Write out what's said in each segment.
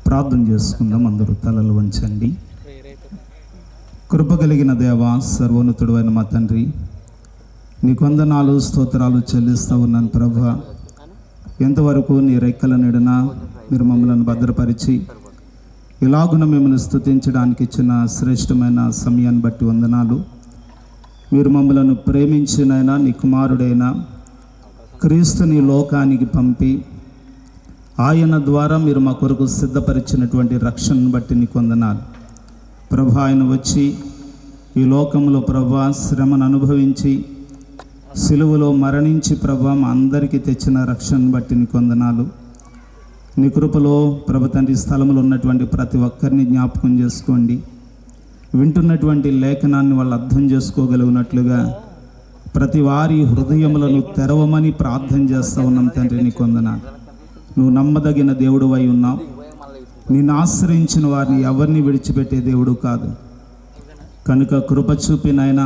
ప్రార్థన చేసుకుందాం. అందరూ తలలు వంచండి. కృప కలిగిన దేవా, సర్వోన్నతుడు అయిన మా తండ్రి, నీకు వందనాలు స్తోత్రాలు చెల్లిస్తూ ఉన్నాను ప్రభా. ఎంతవరకు నీ రెక్కల నీడన మీరు మమ్మల్ని భద్రపరిచి ఇలాగున మిమ్మల్ని స్తుతించడానికి ఇచ్చిన శ్రేష్టమైన సమయాన్ని బట్టి వందనాలు. మీరు మమ్మలను ప్రేమించినైనా నీ కుమారుడైన క్రీస్తుని లోకానికి పంపి ఆయన ద్వారా మీరు మా కొరకు సిద్ధపరిచినటువంటి రక్షణను బట్టి నీకు వందనాలు ప్రభా. ఆయన వచ్చి ఈ లోకంలో ప్రభా శ్రమను అనుభవించి సిలువలో మరణించి ప్రభా మా అందరికీ తెచ్చిన రక్షణను బట్టి నీకు వందనాలు. నీ కృపలో ప్రభ తండ్రి స్థలంలో ఉన్నటువంటి ప్రతి ఒక్కరిని జ్ఞాపకం చేసుకోండి. వింటున్నటువంటి లేఖనాన్ని వాళ్ళు అర్థం చేసుకోగలిగినట్లుగా ప్రతి వారి హృదయములను తెరవమని ప్రార్థన చేస్తూ ఉన్నాం తండ్రి. నీకు వందనాలు. నువ్వు నమ్మదగిన దేవుడు అయి ఉన్నావు. నిన్ను ఆశ్రయించిన వారిని ఎవరిని విడిచిపెట్టే దేవుడు కాదు కనుక కృప చూపినైనా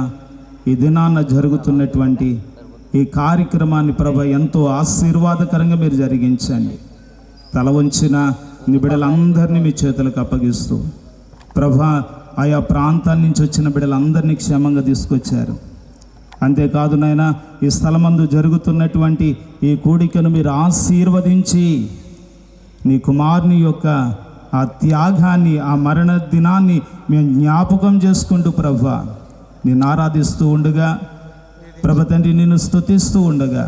ఈ దినాన్న జరుగుతున్నటువంటి ఈ కార్యక్రమాన్ని ప్రభ ఎంతో ఆశీర్వాదకరంగా మీరు జరిగించండి. తల వంచిన నీ బిడ్డలందరినీ మీ చేతులకు అప్పగిస్తూ ప్రభా ఆయా ప్రాంతాల నుంచి వచ్చిన బిడ్డలందరినీ క్షేమంగా తీసుకొచ్చారు. అంతేకాదు నాయనా, ఈ స్థలమందు జరుగుతున్నటువంటి ఈ కూడికను మీరు ఆశీర్వదించి నీ కుమారుని యొక్క ఆ త్యాగాన్ని, ఆ మరణ దినాన్ని మేము జ్ఞాపకం చేసుకుంటూ ప్రభా నిన్ను ఆరాధిస్తూ ఉండగా ప్రభ తండ్రి నిన్ను స్తుతిస్తూ ఉండగా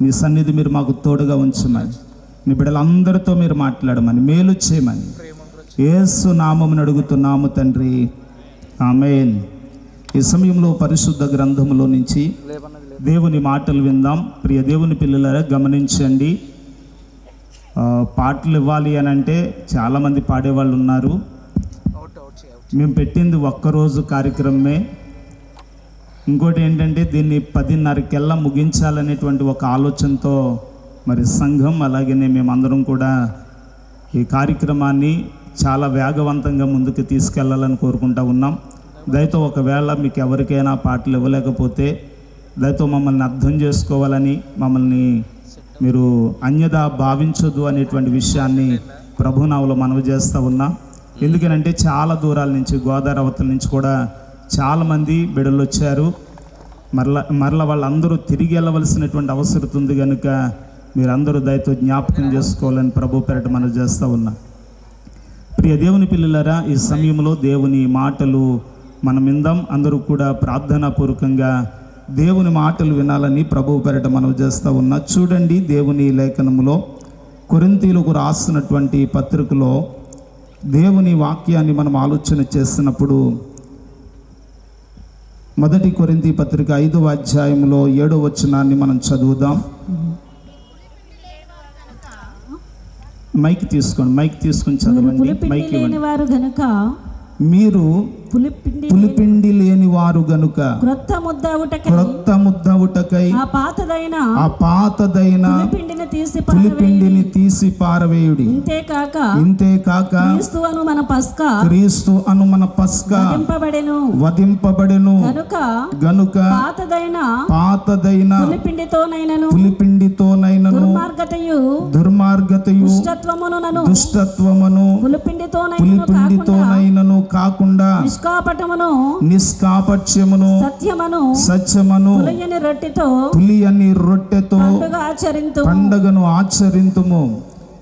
నీ సన్నిధి మీరు మాకు తోడుగా ఉంచమని, నీ బిడ్డలందరితో మీరు మాట్లాడమని, మేలు చేయమని యేసు నామమును అడుగుతున్నాము తండ్రి, ఆమేన్. ఈ సమయంలో పరిశుద్ధ గ్రంథములో నుంచి దేవుని మాటలు విందాం. ప్రియ దేవుని పిల్లలారా గమనించండి. పాటలు ఇవ్వాలి అని అంటే చాలామంది పాడేవాళ్ళు ఉన్నారు. మేము పెట్టింది ఒక్కరోజు కార్యక్రమమే. ఇంకోటి ఏంటంటే దీన్ని 10:30కల్లా ముగించాలనేటువంటి ఒక ఆలోచనతో మరి సంఘం అలాగనే మేమందరం కూడా ఈ కార్యక్రమాన్ని చాలా వేగవంతంగా ముందుకు తీసుకెళ్లాలని కోరుకుంటూ ఉన్నాం. దయతో ఒకవేళ మీకు ఎవరికైనా పాటలు ఇవ్వలేకపోతే దయతో మమ్మల్ని అర్థం చేసుకోవాలని, మమ్మల్ని మీరు అన్యదా భావించొద్దు అనేటువంటి విషయాన్ని ప్రభునామములో మనవి చేస్తూ ఉన్నాం. ఎందుకనంటే చాలా దూరాల నుంచి, గోదావరి అవతల నుంచి కూడా చాలామంది బిడ్డలు వచ్చారు. మరలా వాళ్ళందరూ తిరిగి వెళ్ళవలసినటువంటి అవసరం ఉంది కనుక మీరందరూ దయతో జ్ఞాపకం చేసుకోవాలని ప్రభు పేరట మనవి చేస్తూ ఉన్నాం. ప్రియ దేవుని పిల్లలారా, ఈ సమయంలో దేవుని మాటలు మనం విందాం. అందరూ కూడా ప్రార్థనాపూర్వకంగా దేవుని మాటలు వినాలని ప్రభువు పేరట మనవి చేస్తూ ఉన్నా. చూడండి, దేవుని లేఖనములో కొరింథీయులకు రాసినటువంటి పత్రికలో దేవుని వాక్యాన్ని మనం ఆలోచన చేస్తున్నప్పుడు 1 కొరింథీ పత్రిక 5వ అధ్యాయంలో 7వ వచనాన్ని మనం చదువుదాం. మైక్ తీసుకొని చదవండి. మైక్ మీరు పులిపిండి లేని వారు గనుక క్రొత్త ముద్దవుటకై ఆ పాతదైన పులిపిండిని తీసి పారవేయుడి. ఇంతేకాక క్రీస్తు అను మన పస్కా వధింపబడెను గనుక పాతదైన పులిపిండితోనైనను దుర్మార్గతయు దుష్టత్వమును పులిపిండితోనైనను కాకుండా నిష్కాపట్యమును సత్యమును పులియని రొట్టెతో పండగను ఆచరింతుము.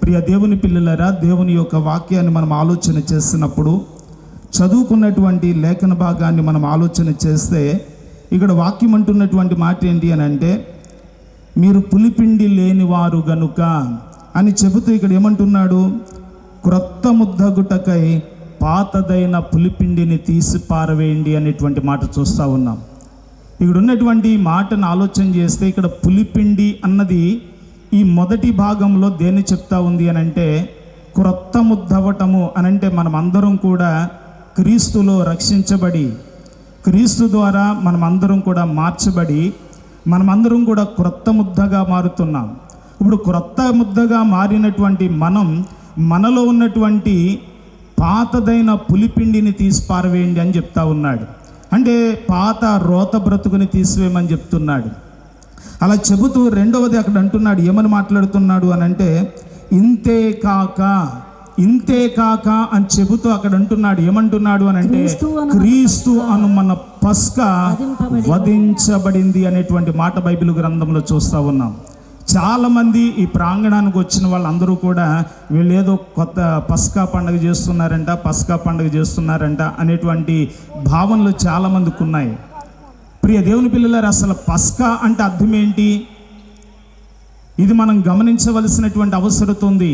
ప్రియ దేవుని పిల్లలారా, దేవుని యొక్క వాక్యాన్ని మనం ఆలోచన చేస్తున్నప్పుడు చదువుకున్నటువంటి లేఖన భాగాన్ని మనం ఆలోచన చేస్తే ఇక్కడ వాక్యం అంటున్నటువంటి మాట ఏంటి అని అంటే, మీరు పులిపిండి లేనివారు గనుక అని చెబుతూ ఇక్కడ ఏమంటున్నాడు, క్రొత్త ముద్దగుటకై పాతదైన పులిపిండిని తీసి పారవేయండి అనేటువంటి మాట చూస్తూ ఉన్నాం. ఇక్కడ ఉన్నటువంటి మాటను ఆలోచన చేస్తే ఇక్కడ పులిపిండి అన్నది ఈ మొదటి భాగంలో దేన్ని చెప్తా ఉంది అని అంటే, క్రొత్త ముద్దవటము అనంటే మనం అందరం కూడా క్రీస్తులో రక్షించబడి, క్రీస్తు ద్వారా మనం అందరం కూడా మార్చబడి, మనమందరం కూడా క్రొత్త ముద్దగా మారుతున్నాం. ఇప్పుడు క్రొత్త ముద్దగా మారినటువంటి మనలో ఉన్నటువంటి పాతదైన పులిపిండిని తీసి పారవేయండి అని చెప్తా ఉన్నాడు. అంటే పాత రోత బ్రతుకుని తీసివేయమని చెప్తున్నాడు. అలా చెబుతూ రెండవది అక్కడ అంటున్నాడు, ఏమని మాట్లాడుతున్నాడు అని అంటే, ఇంతే కాక ఇంతే కాక అని చెబుతూ అక్కడ అంటున్నాడు. ఏమంటున్నాడు అని అంటే, క్రీస్తు అను మన పస్కా వధించబడింది అనేటువంటి మాట బైబిల్ గ్రంథంలో చూస్తూ ఉన్నాం. చాలామంది ఈ ప్రాంగణానికి వచ్చిన వాళ్ళందరూ కూడా వీళ్ళు ఏదో కొత్త పస్కా పండుగ చేస్తున్నారంట అనేటువంటి భావనలు చాలామందికి ఉన్నాయి. ప్రియ దేవుని పిల్లలారా, అసలు పస్కా అంటే అర్థం ఏంటి? ఇది మనం గమనించవలసినటువంటి అవసరం ఉంది.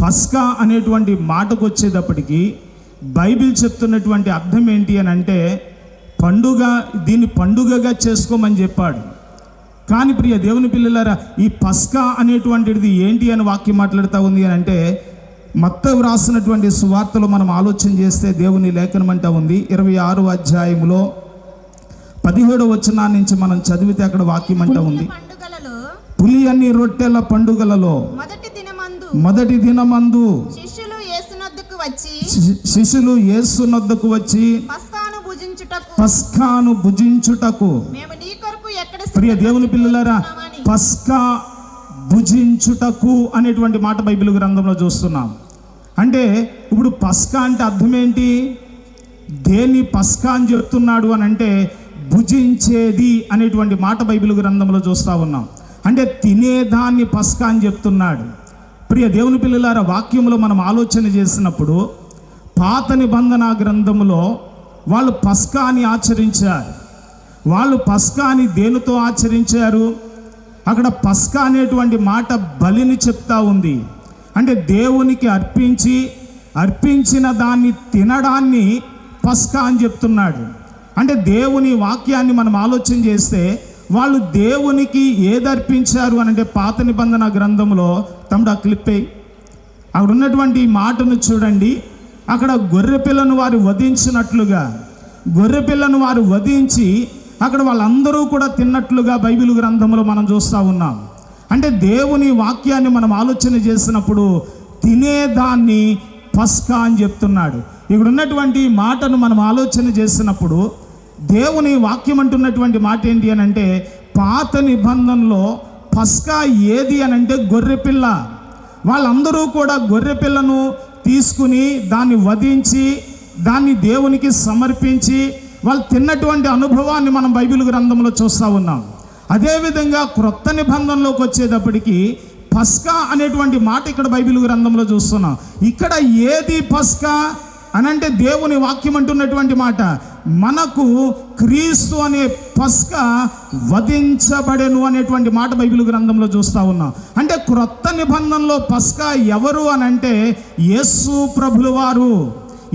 పస్కా అనేటువంటి మాటకు వచ్చేటప్పటికి బైబిల్ చెప్తున్నటువంటి అర్థం ఏంటి అని అంటే, పండుగ, దీన్ని పండుగగా చేసుకోమని చెప్పాడు. కానీ ప్రియ దేవుని పిల్లలారా, ఈ పస్కా అనేటువంటిది ఏంటి అని వాక్యం మాట్లాడుతూ ఉంది అని అంటే, మత్తయి వ్రాసినటువంటి సువార్తలో మనం ఆలోచన చేస్తే దేవుని లేఖనం అంటూ ఉంది. 26వ అధ్యాయంలో 17వ వచనం నుంచి మనం చదివితే అక్కడ వాక్యం అంటూ ఉంది, పులియని రొట్టెల పండుగలలో మొదటి దినమందు శిష్యులు యేసునొద్దకు వచ్చి పస్కాను భుజించుటకు, ప్రియ దేవుని పిల్లలారా, పస్కా భుజించుటకు అనేటువంటి మాట బైబిల్ గ్రంథంలో చూస్తున్నాం. అంటే ఇప్పుడు పస్కా అంటే అర్థం ఏంటి? దేన్ని పస్కా అని చెప్తున్నాడు అని అంటే, భుజించేది అనేటువంటి మాట బైబిల్ గ్రంథంలో చూస్తూ ఉన్నాం. అంటే తినేదాన్ని పస్కా అని చెప్తున్నాడు. ప్రియ దేవుని పిల్లలారా, వాక్యంలో మనం ఆలోచన చేసినప్పుడు పాత నిబంధన గ్రంథంలో వాళ్ళు పస్కాని ఆచరించారు. వాళ్ళు పస్కాని దేనితో ఆచరించారు? అక్కడ పస్కా అనేటువంటి మాట బలిని చెప్తా ఉంది. అంటే దేవునికి అర్పించిన దాన్ని తినడాన్ని పస్కా అని చెప్తున్నాడు. అంటే దేవుని వాక్యాన్ని మనం ఆలోచన చేస్తే వాళ్ళు దేవునికి ఏది అర్పించారు అని అంటే, పాత నిబంధన గ్రంథంలో తమ్ముడు ఆ క్లిప్ అక్కడ ఉన్నటువంటి మాటను చూడండి. అక్కడ గొర్రెపిల్లను వారు వధించినట్లుగా, గొర్రెపిల్లను వారు వధించి అక్కడ వాళ్ళందరూ కూడా తిన్నట్లుగా బైబిల్ గ్రంథంలో మనం చూస్తూ ఉన్నాం. అంటే దేవుని వాక్యాన్ని మనం ఆలోచన చేసినప్పుడు తినేదాన్ని పస్కా అని చెప్తున్నాడు. ఇక్కడ ఉన్నటువంటి మాటను మనం ఆలోచన చేసినప్పుడు దేవుని వాక్యం అంటున్నటువంటి మాట ఏంటి అని అంటే, పాత నిబంధనలో పస్కా ఏది అని అంటే గొర్రెపిల్ల. వాళ్ళందరూ కూడా గొర్రెపిల్లను తీసుకుని దాన్ని వధించి దాన్ని దేవునికి సమర్పించి వాళ్ళు తిన్నటువంటి అనుభవాన్ని మనం బైబిల్ గ్రంథంలో చూస్తూ ఉన్నాం. అదేవిధంగా క్రొత్త నిబంధనలోకి వచ్చేటప్పటికి పస్కా అనేటువంటి మాట ఇక్కడ బైబిల్ గ్రంథంలో చూస్తున్నాం. ఇక్కడ ఏది పస్కా అనంటే దేవుని వాక్యం అంటున్నటువంటి మాట, మనకు క్రీస్తు అనే పస్కా వధించబడెను అనేటువంటి మాట బైబిల్ గ్రంథంలో చూస్తూ ఉన్నాం. అంటే క్రొత్త నిబంధనలో పస్కా ఎవరు అనంటే యేసు ప్రభుల వారు.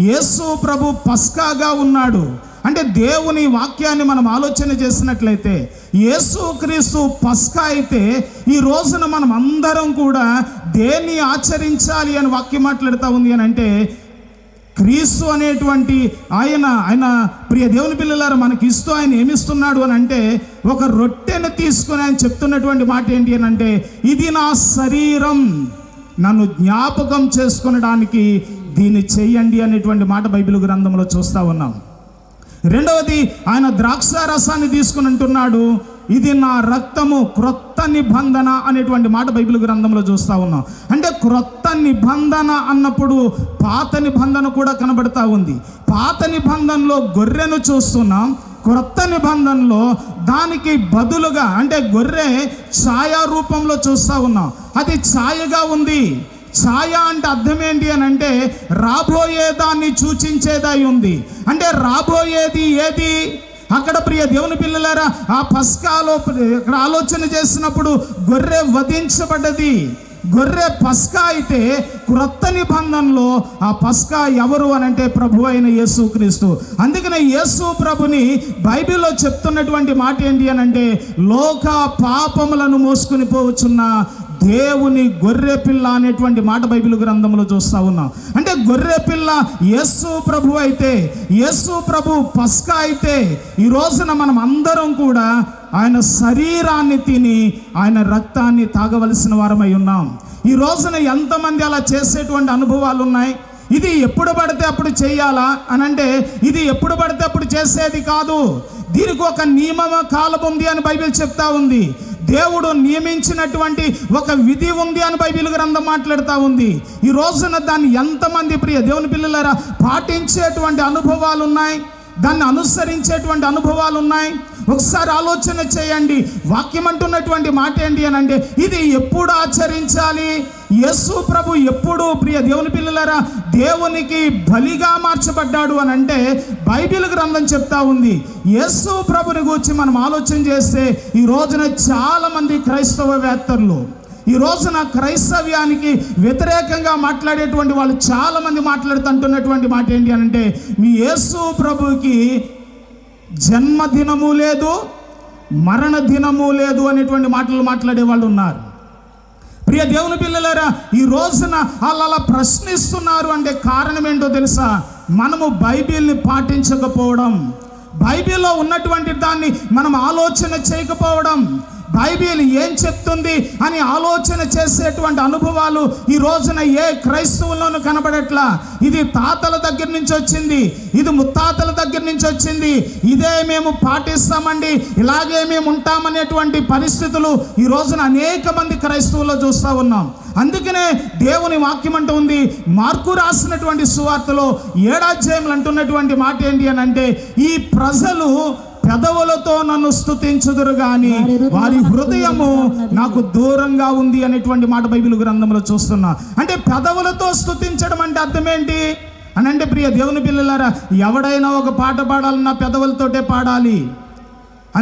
యేసు ప్రభు పస్కాగా ఉన్నాడు. అంటే దేవుని వాక్యాన్ని మనం ఆలోచన చేసినట్లయితే యేసుక్రీస్తు పస్కా అయితే ఈ రోజున మనం అందరం కూడా దేన్ని ఆచరించాలి అని వాక్యం మాట్లాడుతూ ఉంది అని అంటే, క్రీస్తు అనేటువంటి ఆయన ప్రియ దేవుని పిల్లలారా మనకి ఇస్తూ ఆయన ఏమిస్తున్నాడు అని అంటే, ఒక రొట్టెను తీసుకుని ఆయన చెప్తున్నటువంటి మాట ఏంటి అని అంటే, ఇది నా శరీరం, నన్ను జ్ఞాపకం చేసుకునడానికి దీన్ని చెయ్యండి అనేటువంటి మాట బైబిల్ గ్రంథంలో చూస్తూ ఉన్నాం. రెండవది, ఆయన ద్రాక్ష రసాన్ని తీసుకుని అంటున్నాడు, ఇది నా రక్తము, క్రొత్త నిబంధన అనేటువంటి మాట బైబిల్ గ్రంథంలో చూస్తూ ఉన్నాం. అంటే క్రొత్త నిబంధన అన్నప్పుడు పాత నిబంధన కూడా కనబడతా ఉంది. పాత నిబంధనలో గొర్రెను చూస్తున్నాం, క్రొత్త నిబంధనలో దానికి బదులుగా అంటే గొర్రె ఛాయా రూపంలో చూస్తూ ఉన్నాం. అది ఛాయగా ఉంది. ఛాయ అంటే అర్థం ఏంటి అని అంటే, రాబోయేదాన్ని సూచించేదై ఉంది. అంటే రాబోయేది ఏది? అక్కడ ప్రియ దేవుని పిల్లలారా, ఆ పస్కాలో ఇక్కడ ఆలోచన చేసినప్పుడు గొర్రె వధించబడ్డది. గొర్రె పస్కా అయితే క్రొత్త నిబంధనలో ఆ పస్కా ఎవరు అని అంటే ప్రభు అయిన యేసుక్రీస్తు. అందుకనే యేసు ప్రభుని బైబిల్లో చెప్తున్నటువంటి మాట ఏంటి అని అంటే, లోక పాపములను మోసుకుని పోవచ్చున్న దేవుని గొర్రెపిల్ల అనేటువంటి మాట బైబిల్ గ్రంథంలో చూస్తూ ఉన్నాం. అంటే గొర్రెపిల్ల యేసు ప్రభు అయితే, యేసు ప్రభు పస్కా అయితే ఈ రోజున మనం అందరం కూడా ఆయన శరీరాన్ని తిని ఆయన రక్తాన్ని తాగవలసిన వారమై ఉన్నాం. ఈ రోజున ఎంతమంది అలా చేసేటువంటి అనుభవాలు ఉన్నాయి? ఇది ఎప్పుడు పడితే అప్పుడు చేయాలా అని అంటే, ఇది ఎప్పుడు పడితే అప్పుడు చేసేది కాదు. దీనికి ఒక నియమ కాలం ఉంది అని బైబిల్ చెప్తా ఉంది. దేవుడు నియమించినటువంటి ఒక విధి ఉంది అని బైబిల్ గ్రంథం మాట్లాడుతూ ఉంది. ఈ రోజున దాన్ని ఎంతమంది ప్రియ దేవుని పిల్లలారా పాటించేటువంటి అనుభవాలు ఉన్నాయి, దాన్ని అనుసరించేటువంటి అనుభవాలు ఉన్నాయి. ఒకసారి ఆలోచన చేయండి. వాక్యం అంటున్నటువంటి మాట ఏంటి అని అంటే, ఇది ఎప్పుడు ఆచరించాలి? యేసు ప్రభు ఎప్పుడు ప్రియ దేవుని పిల్లలారా దేవునికి బలిగా మార్చబడ్డాడు అని అంటే బైబిల్ గ్రంథం చెప్తా ఉంది. యేసు ప్రభుని గురించి మనం ఆలోచన చేస్తే ఈ రోజున చాలామంది క్రైస్తవవేత్తలు, ఈ రోజున క్రైస్తవ్యానికి వ్యతిరేకంగా మాట్లాడేటువంటి వాళ్ళు చాలామంది మాట్లాడుతుంటున్నటువంటి మాట ఏంటి అని అంటే, మీ యేసు ప్రభుకి జన్మదినము లేదు, మరణ దినము లేదు అనేటువంటి మాటలు మాట్లాడే వాళ్ళు ఉన్నారు. ప్రియ దేవుని పిల్లలారా, ఈ రోజున అలా ప్రశ్నిస్తున్నారు అంటే కారణం ఏంటో తెలుసా? మనము బైబిల్ని పాటించకపోవడం, బైబిల్లో ఉన్నటువంటి దాన్ని మనం ఆలోచన చేయకపోవడం, బైబిల్ ఏం చెప్తుంది అని ఆలోచన చేసేటువంటి అనుభవాలు ఈ రోజున ఏ క్రైస్తవుల్లోనూ కనబడట్లా. ఇది తాతల దగ్గర నుంచి వచ్చింది, ఇది ముత్తాతల దగ్గర నుంచి వచ్చింది, ఇదే మేము పాటిస్తామండి, ఇలాగే మేము ఉంటామనేటువంటి పరిస్థితులు ఈ రోజున అనేక మంది క్రైస్తవుల్లో చూస్తూ ఉన్నాం. అందుకనే దేవుని వాక్యం అంటూ ఉంది, మార్కు రాసినటువంటి సువార్తలో 7వ అధ్యాయంలో అంటున్నటువంటి మాట ఏంటి అని అంటే, ఈ ప్రజలు పెదవులతో నన్ను స్తుతించుదురు గాని వారి హృదయము నాకు దూరంగా ఉంది అనేటువంటి మాట బైబిల్ గ్రంథంలో చూస్తున్నా. అంటే పెదవులతో స్తుతించడం అంటే అర్థం ఏంటి అని అంటే, ప్రియ దేవుని పిల్లలారా, ఎవడైనా ఒక పాట పాడాలన్నా పెదవులతోటే పాడాలి.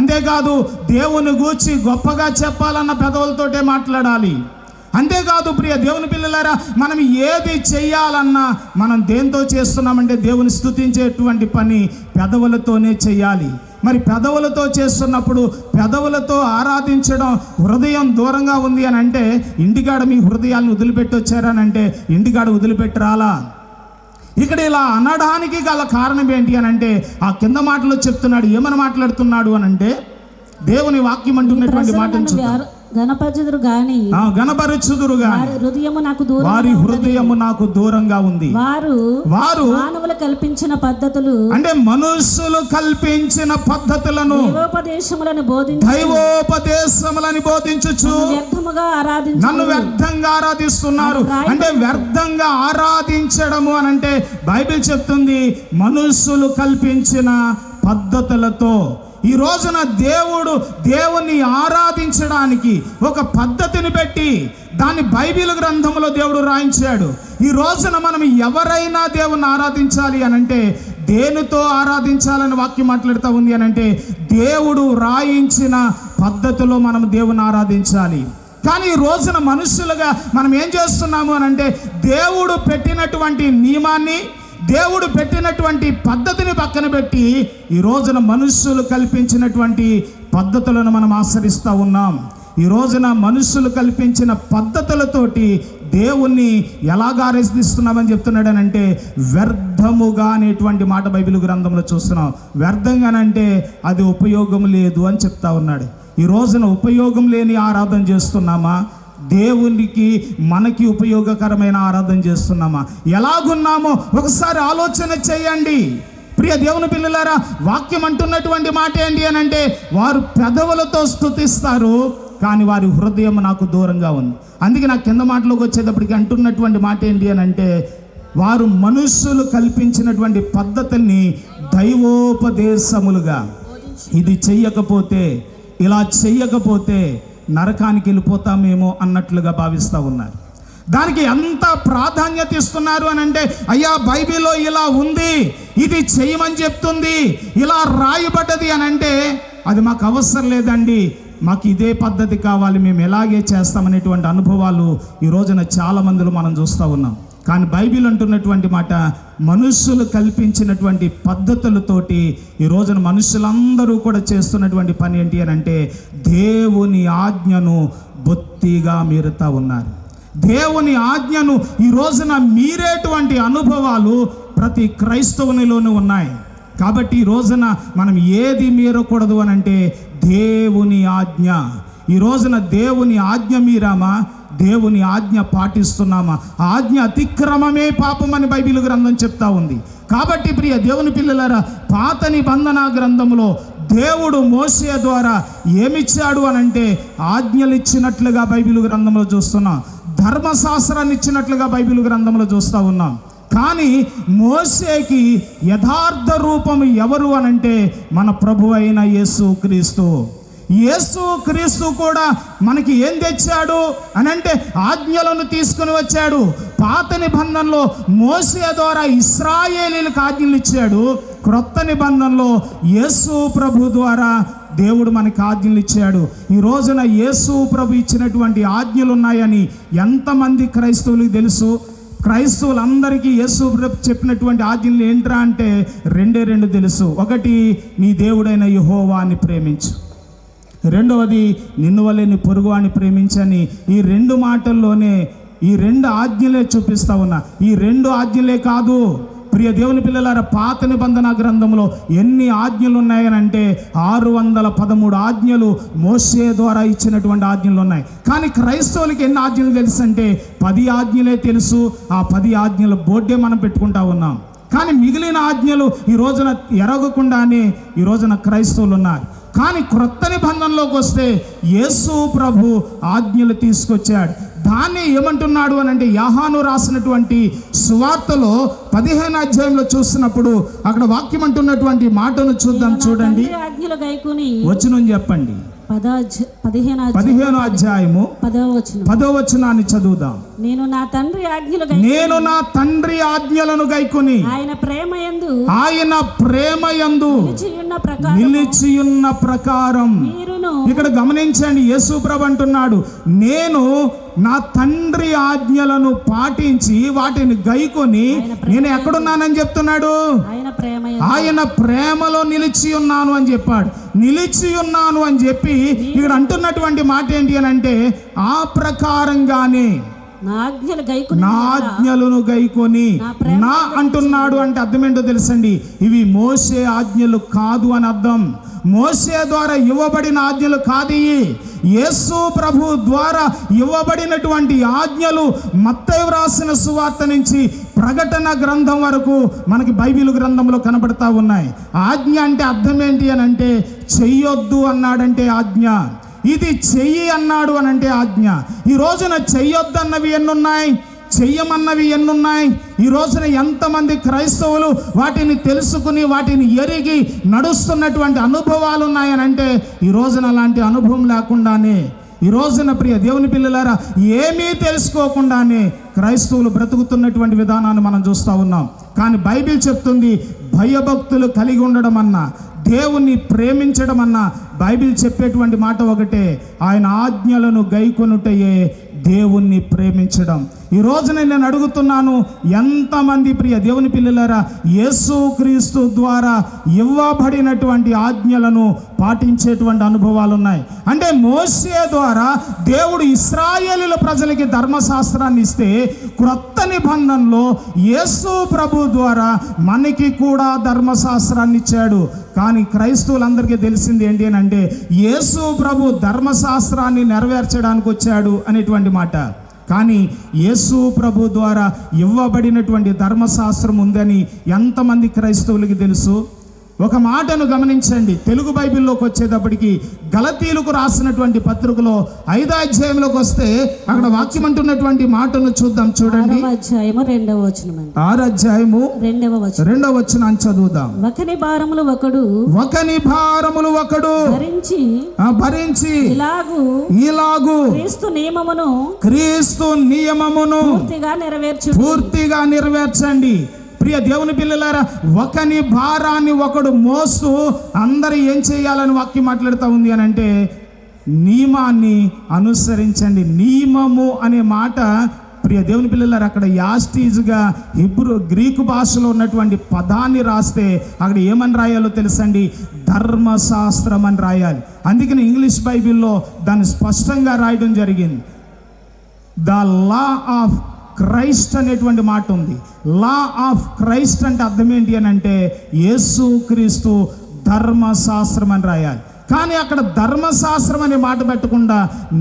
అంతేకాదు దేవుని గూర్చి గొప్పగా చెప్పాలన్న పెదవులతోటే మాట్లాడాలి. అంతేకాదు ప్రియ దేవుని పిల్లలారా, మనం ఏది చెయ్యాలన్నా మనం దేంతో చేస్తున్నామంటే దేవుని స్తుతించేటువంటి పని పెదవులతోనే చెయ్యాలి. మరి పెదవులతో చేస్తున్నప్పుడు పెదవులతో ఆరాధించడం హృదయం దూరంగా ఉంది అని అంటే, ఇంటికాడ మీ హృదయాలను వదిలిపెట్టి వచ్చారనంటే ఇంటికాడ వదిలిపెట్టి రాలా. ఇక్కడ ఇలా అనడానికి గల కారణం ఏంటి అని అంటే, ఆ కింద మాటలో చెప్తున్నాడు. ఏమని మాట్లాడుతున్నాడు అని అంటే, దేవుని వాక్యం అంటున్నటువంటి మాట, గణపరచుదురు గాని వారి హృదయము నాకు దూరంగా ఉంది. వారు మానవులు కల్పించిన పద్ధతులు, అంటే మనుషులు కల్పించిన పద్ధతులను దైవోపదేశములని బోధించుచు నన్ను వ్యర్థంగా ఆరాధిస్తున్నారు. అంటే వ్యర్థంగా ఆరాధించడము అని అంటే బైబిల్ చెప్తుంది మనుషులు కల్పించిన పద్ధతులతో. ఈ రోజున దేవుణ్ణి ఆరాధించడానికి ఒక పద్ధతిని పెట్టి దాన్ని బైబిల్ గ్రంథంలో దేవుడు రాయించాడు. ఈ రోజున మనం ఎవరైనా దేవుణ్ణి ఆరాధించాలి అని అంటే దేనితో ఆరాధించాలని వాక్యం మాట్లాడుతూ ఉంది అని అంటే, దేవుడు రాయించిన పద్ధతిలో మనం దేవుని ఆరాధించాలి. కానీ ఈ రోజున మనుషులుగా మనం ఏం చేస్తున్నాము అని అంటే, దేవుడు పెట్టినటువంటి నియమాన్ని, దేవుడు పెట్టినటువంటి పద్ధతిని పక్కన పెట్టి ఈ రోజున మనుషులు కల్పించినటువంటి పద్ధతులను మనం ఆచరిస్తూ ఉన్నాం. ఈ రోజున మనుషులు కల్పించిన పద్ధతులతోటి దేవుణ్ణి ఎలాగ ఆరాధిస్తున్నామని చెప్తున్నాడనంటే, వ్యర్థముగా అనేటువంటి మాట బైబిల్ గ్రంథంలో చూస్తున్నాం. వ్యర్థంగానంటే అది ఉపయోగం లేదు అని చెప్తా ఉన్నాడు. ఈ రోజున ఉపయోగం లేని ఆరాధన చేస్తున్నామా, దేవునికి మనకి ఉపయోగకరమైన ఆరాధన చేస్తున్నామా, ఎలాగున్నామో ఒకసారి ఆలోచన చేయండి. ప్రియ దేవుని పిల్లలారా, వాక్యం అంటున్నటువంటి మాట ఏంటి అని అంటే, వారు పెదవులతో స్తుతిస్తారు కానీ వారి హృదయం నాకు దూరంగా ఉంది. అందుకే నా కింద మాటలోకి వచ్చేటప్పటికి అంటున్నటువంటి మాట ఏంటి అని అంటే, వారు మనుషులు కల్పించినటువంటి పద్ధతుల్ని దైవోపదేశములుగా, ఇది చెయ్యకపోతే, ఇలా చెయ్యకపోతే నరకానికి వెళ్ళిపోతామేమో అన్నట్లుగా భావిస్తూ ఉన్నారు. దానికి ఎంత ప్రాధాన్యత ఇస్తున్నారు అని అంటే, అయ్యా బైబిల్లో ఇలా ఉంది, ఇది చేయమని చెప్తుంది, ఇలా రాయబడ్డది అని అంటే అది మాకు అవసరం లేదండి, మాకు ఇదే పద్ధతి కావాలి, మేము ఎలాగే చేస్తామనేటువంటి అనుభవాలు ఈ రోజున చాలా మందిలో మనం చూస్తూ ఉన్నాం. కానీ బైబిల్ అంటున్నటువంటి మాట, మనుషులు కల్పించినటువంటి పద్ధతులతోటి ఈ రోజున మనుషులందరూ కూడా చేస్తున్నటువంటి పని ఏంటి అని అంటే, దేవుని ఆజ్ఞను బొత్తిగా మీరుతా ఉన్నారు. దేవుని ఆజ్ఞను ఈ రోజున మీరేటువంటి అనుభవాలు ప్రతి క్రైస్తవునిలోనూ ఉన్నాయి. కాబట్టి ఈ రోజున మనం ఏది మీరకూడదు అని అంటే దేవుని ఆజ్ఞ. ఈ రోజున దేవుని ఆజ్ఞ మీరామా, దేవుని ఆజ్ఞ పాటిస్తున్నామా? ఆజ్ఞ అతిక్రమమే పాపమని బైబిల్ గ్రంథం చెప్తా ఉంది. కాబట్టి ప్రియ దేవుని పిల్లలారా, పాత నిబంధన గ్రంథంలో దేవుడు మోషే ద్వారా ఏమిచ్చాడు అనంటే ఆజ్ఞలు ఇచ్చినట్లుగా బైబిల్ గ్రంథంలో చూస్తున్నాం, ధర్మశాస్త్రాన్ని ఇచ్చినట్లుగా బైబిల్ గ్రంథంలో చూస్తూ ఉన్నాం. కానీ మోషేకి యథార్థ రూపం ఎవరు అనంటే మన ప్రభు అయిన యేసు క్రీస్తు. యేసు క్రీస్తు కూడా మనకి ఏం తెచ్చాడు అనంటే ఆజ్ఞలను తీసుకుని వచ్చాడు. పాత నిబంధనలో మోషే ద్వారా ఇశ్రాయేలీలకు ఆజ్ఞలు ఇచ్చాడు. క్రొత్త నిబంధనలో యేసు ప్రభు ద్వారా దేవుడు మనకి ఆజ్ఞలు ఇచ్చాడు. ఈ రోజున యేసు ప్రభు ఇచ్చినటువంటి ఆజ్ఞలు ఉన్నాయని ఎంతమంది క్రైస్తవులకు తెలుసు? క్రైస్తవులందరికీ యేసు ప్రభు చెప్పినటువంటి ఆజ్ఞలు ఏంట్రా అంటే రెండు తెలుసు. ఒకటి, నీ దేవుడైన యెహోవాని ప్రేమించు. రెండవది, నిన్ను వలె నీ పొరుగువాని ప్రేమించని. ఈ రెండు మాటల్లోనే ఈ రెండు ఆజ్ఞలే చూపిస్తా ఉన్నా. ఈ రెండు ఆజ్ఞలే కాదు ప్రియ దేవుని పిల్లలారా, పాత నిబంధన గ్రంథంలో ఎన్ని ఆజ్ఞలు ఉన్నాయనంటే 613 ఆజ్ఞలు మోషే ద్వారా ఇచ్చినటువంటి ఆజ్ఞలు ఉన్నాయి. కానీ క్రైస్తవులకి ఎన్ని ఆజ్ఞలు తెలుసు అంటే 10 ఆజ్ఞలే తెలుసు. ఆ 10 ఆజ్ఞల బోర్డే మనం పెట్టుకుంటా ఉన్నాం. కానీ మిగిలిన ఆజ్ఞలు ఈ రోజున ఎరగకుండానే ఈ రోజున క్రైస్తవులు ఉన్నారు. కానీ క్రొత్త నిబంధనలోకి వస్తే యేసు ప్రభు ఆజ్ఞలు తీసుకొచ్చాడు. దాన్ని ఏమంటున్నాడు అని అంటే యోహాను రాసినటువంటి సువార్తలో 15వ అధ్యాయంలో చూసినప్పుడు అక్కడ వాక్యం అంటున్నటువంటి మాటను చూద్దాం. చూడండి, ఆజ్ఞలు గైకొని వచనం చెప్పండి. 15వ అధ్యాయము 10వ వచనాన్ని చదువుదాం. నేను నా తండ్రి ఆజ్ఞలను గైకొని ఆయన ప్రేమ యందు నిలిచియున్న ప్రకారం. ఇక్కడ గమనించండి, యేసు ప్రభు అంటున్నాడు, నేను నా తండ్రి ఆజ్ఞలను పాటించి వాటిని గైకొని నేను ఎక్కడున్నానని చెప్తున్నాడు. ఆయన ప్రేమలో నిలిచి ఉన్నాను అని చెప్పాడు. నిలిచి ఉన్నాను అని చెప్పి ఇక్కడ అంటున్నటువంటి మాట ఏంటి అని అంటే ఆ ప్రకారంగానే నా ఆజ్ఞలను గైకొని. నా అంటున్నాడు అంటే అర్థం ఏంటో తెలుసండి, ఇవి మోషే ఆజ్ఞలు కాదు అని అర్థం. మోషే ద్వారా ఇవ్వబడిన ఆజ్ఞలు కాదు, యేసు ప్రభు ద్వారా ఇవ్వబడినటువంటి ఆజ్ఞలు. మత్తయి వ్రాసిన సువార్త నుంచి ప్రకటన గ్రంథం వరకు మనకి బైబిల్ గ్రంథంలో కనబడతా ఉన్నాయి. ఆజ్ఞ అంటే అర్థం ఏంటి అని అంటే చెయ్యొద్దు అన్నాడంటే ఆజ్ఞ, ఇది చెయ్యి అన్నాడు అని అంటే ఆజ్ఞ. ఈ రోజున చెయ్యొద్దన్నవి ఎన్నున్నాయి, చెయ్యమన్నవి ఎన్నున్నాయి? ఈ రోజున ఎంతమంది క్రైస్తవులు వాటిని తెలుసుకుని వాటిని ఎరిగి నడుస్తున్నటువంటి అనుభవాలు ఉన్నాయని అంటే ఈ రోజున అలాంటి అనుభవం లేకుండానే ఈ రోజున ప్రియ దేవుని పిల్లలారా ఏమీ తెలుసుకోకుండానే క్రైస్తవులు బ్రతుకుతున్నటువంటి విధానాన్ని మనం చూస్తూ ఉన్నాం. కానీ బైబిల్ చెప్తుంది, భయభక్తులు కలిగి ఉండడం అన్నా, దేవుణ్ణి ప్రేమించడం అన్నా బైబిల్ చెప్పేటువంటి మాట ఒకటే, ఆయన ఆజ్ఞలను గైకొనుటయే దేవుణ్ణి ప్రేమించడం. ఈ రోజున నేను అడుగుతున్నాను, ఎంతమంది ప్రియ దేవుని పిల్లలారా యేసు క్రీస్తు ద్వారా ఇవ్వబడినటువంటి ఆజ్ఞలను పాటించేటువంటి అనుభవాలు ఉన్నాయి? అంటే మోషే ద్వారా దేవుడు ఇశ్రాయేలీల ప్రజలకి ధర్మశాస్త్రాన్ని ఇస్తే, క్రొత్త నిబంధనలో యేసు ప్రభు ద్వారా మనకి కూడా ధర్మశాస్త్రాన్ని ఇచ్చాడు. కానీ క్రైస్తవులందరికీ తెలిసింది ఏంటి అని అంటే యేసు ప్రభు ధర్మశాస్త్రాన్ని నెరవేర్చడానికి వచ్చాడు అనేటువంటి మాట. కానీ యేసు ప్రభు ద్వారా ఇవ్వబడినటువంటి ధర్మశాస్త్రం ఉందని ఎంతమంది క్రైస్తవులకి తెలుసు? ఒక మాటను గమనించండి, తెలుగు బైబిల్లోకి వచ్చేటప్పటికి గలతీలకు రాసినటువంటి పత్రికలో 5వ అధ్యాయంలోకి వస్తే అక్కడ వాక్యం అంటున్నటువంటి మాటను చూద్దాం. చూడండి, 6వ అధ్యాయము 2వ వచనం. 6వ అధ్యాయము 2వ వచనాన్ని చదువుదాం. ఒకని భారములు ఒకడు భరించి ఇలాగు క్రీస్తు నియమమును పూర్తిగా నెరవేర్చండి. ప్రియ దేవుని పిల్లలారా, ఒకని భారాన్ని ఒకడు మోస్తూ అందరూ ఏం చేయాలని వాక్యం మాట్లాడుతూ ఉంది అని అంటే నియమాన్ని అనుసరించండి. నియమము అనే మాట ప్రియ దేవుని పిల్లలారా అక్కడ యాస్టీజ్గా గ్రీకు భాషలో ఉన్నటువంటి పదాన్ని రాస్తే అక్కడ ఏమని రాయాలో తెలుసండి, ధర్మశాస్త్రం అని రాయాలి. అందుకని ఇంగ్లీష్ బైబిల్లో దాన్ని స్పష్టంగా రాయడం జరిగింది. ద లా ఆఫ్ క్రైస్ట్ అనేటువంటి మాట ఉంది. లా ఆఫ్ క్రైస్ట్ అంటే అర్థం ఏంటి అని అంటే యేసు క్రీస్తు ధర్మశాస్త్రం అని రాయాలి. కానీ అక్కడ ధర్మశాస్త్రం అనే మాట పెట్టకుండా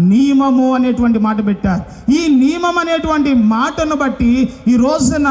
నియమము అనేటువంటి మాట పెట్టారు. ఈ నియమం అనేటువంటి మాటను బట్టి ఈ రోజున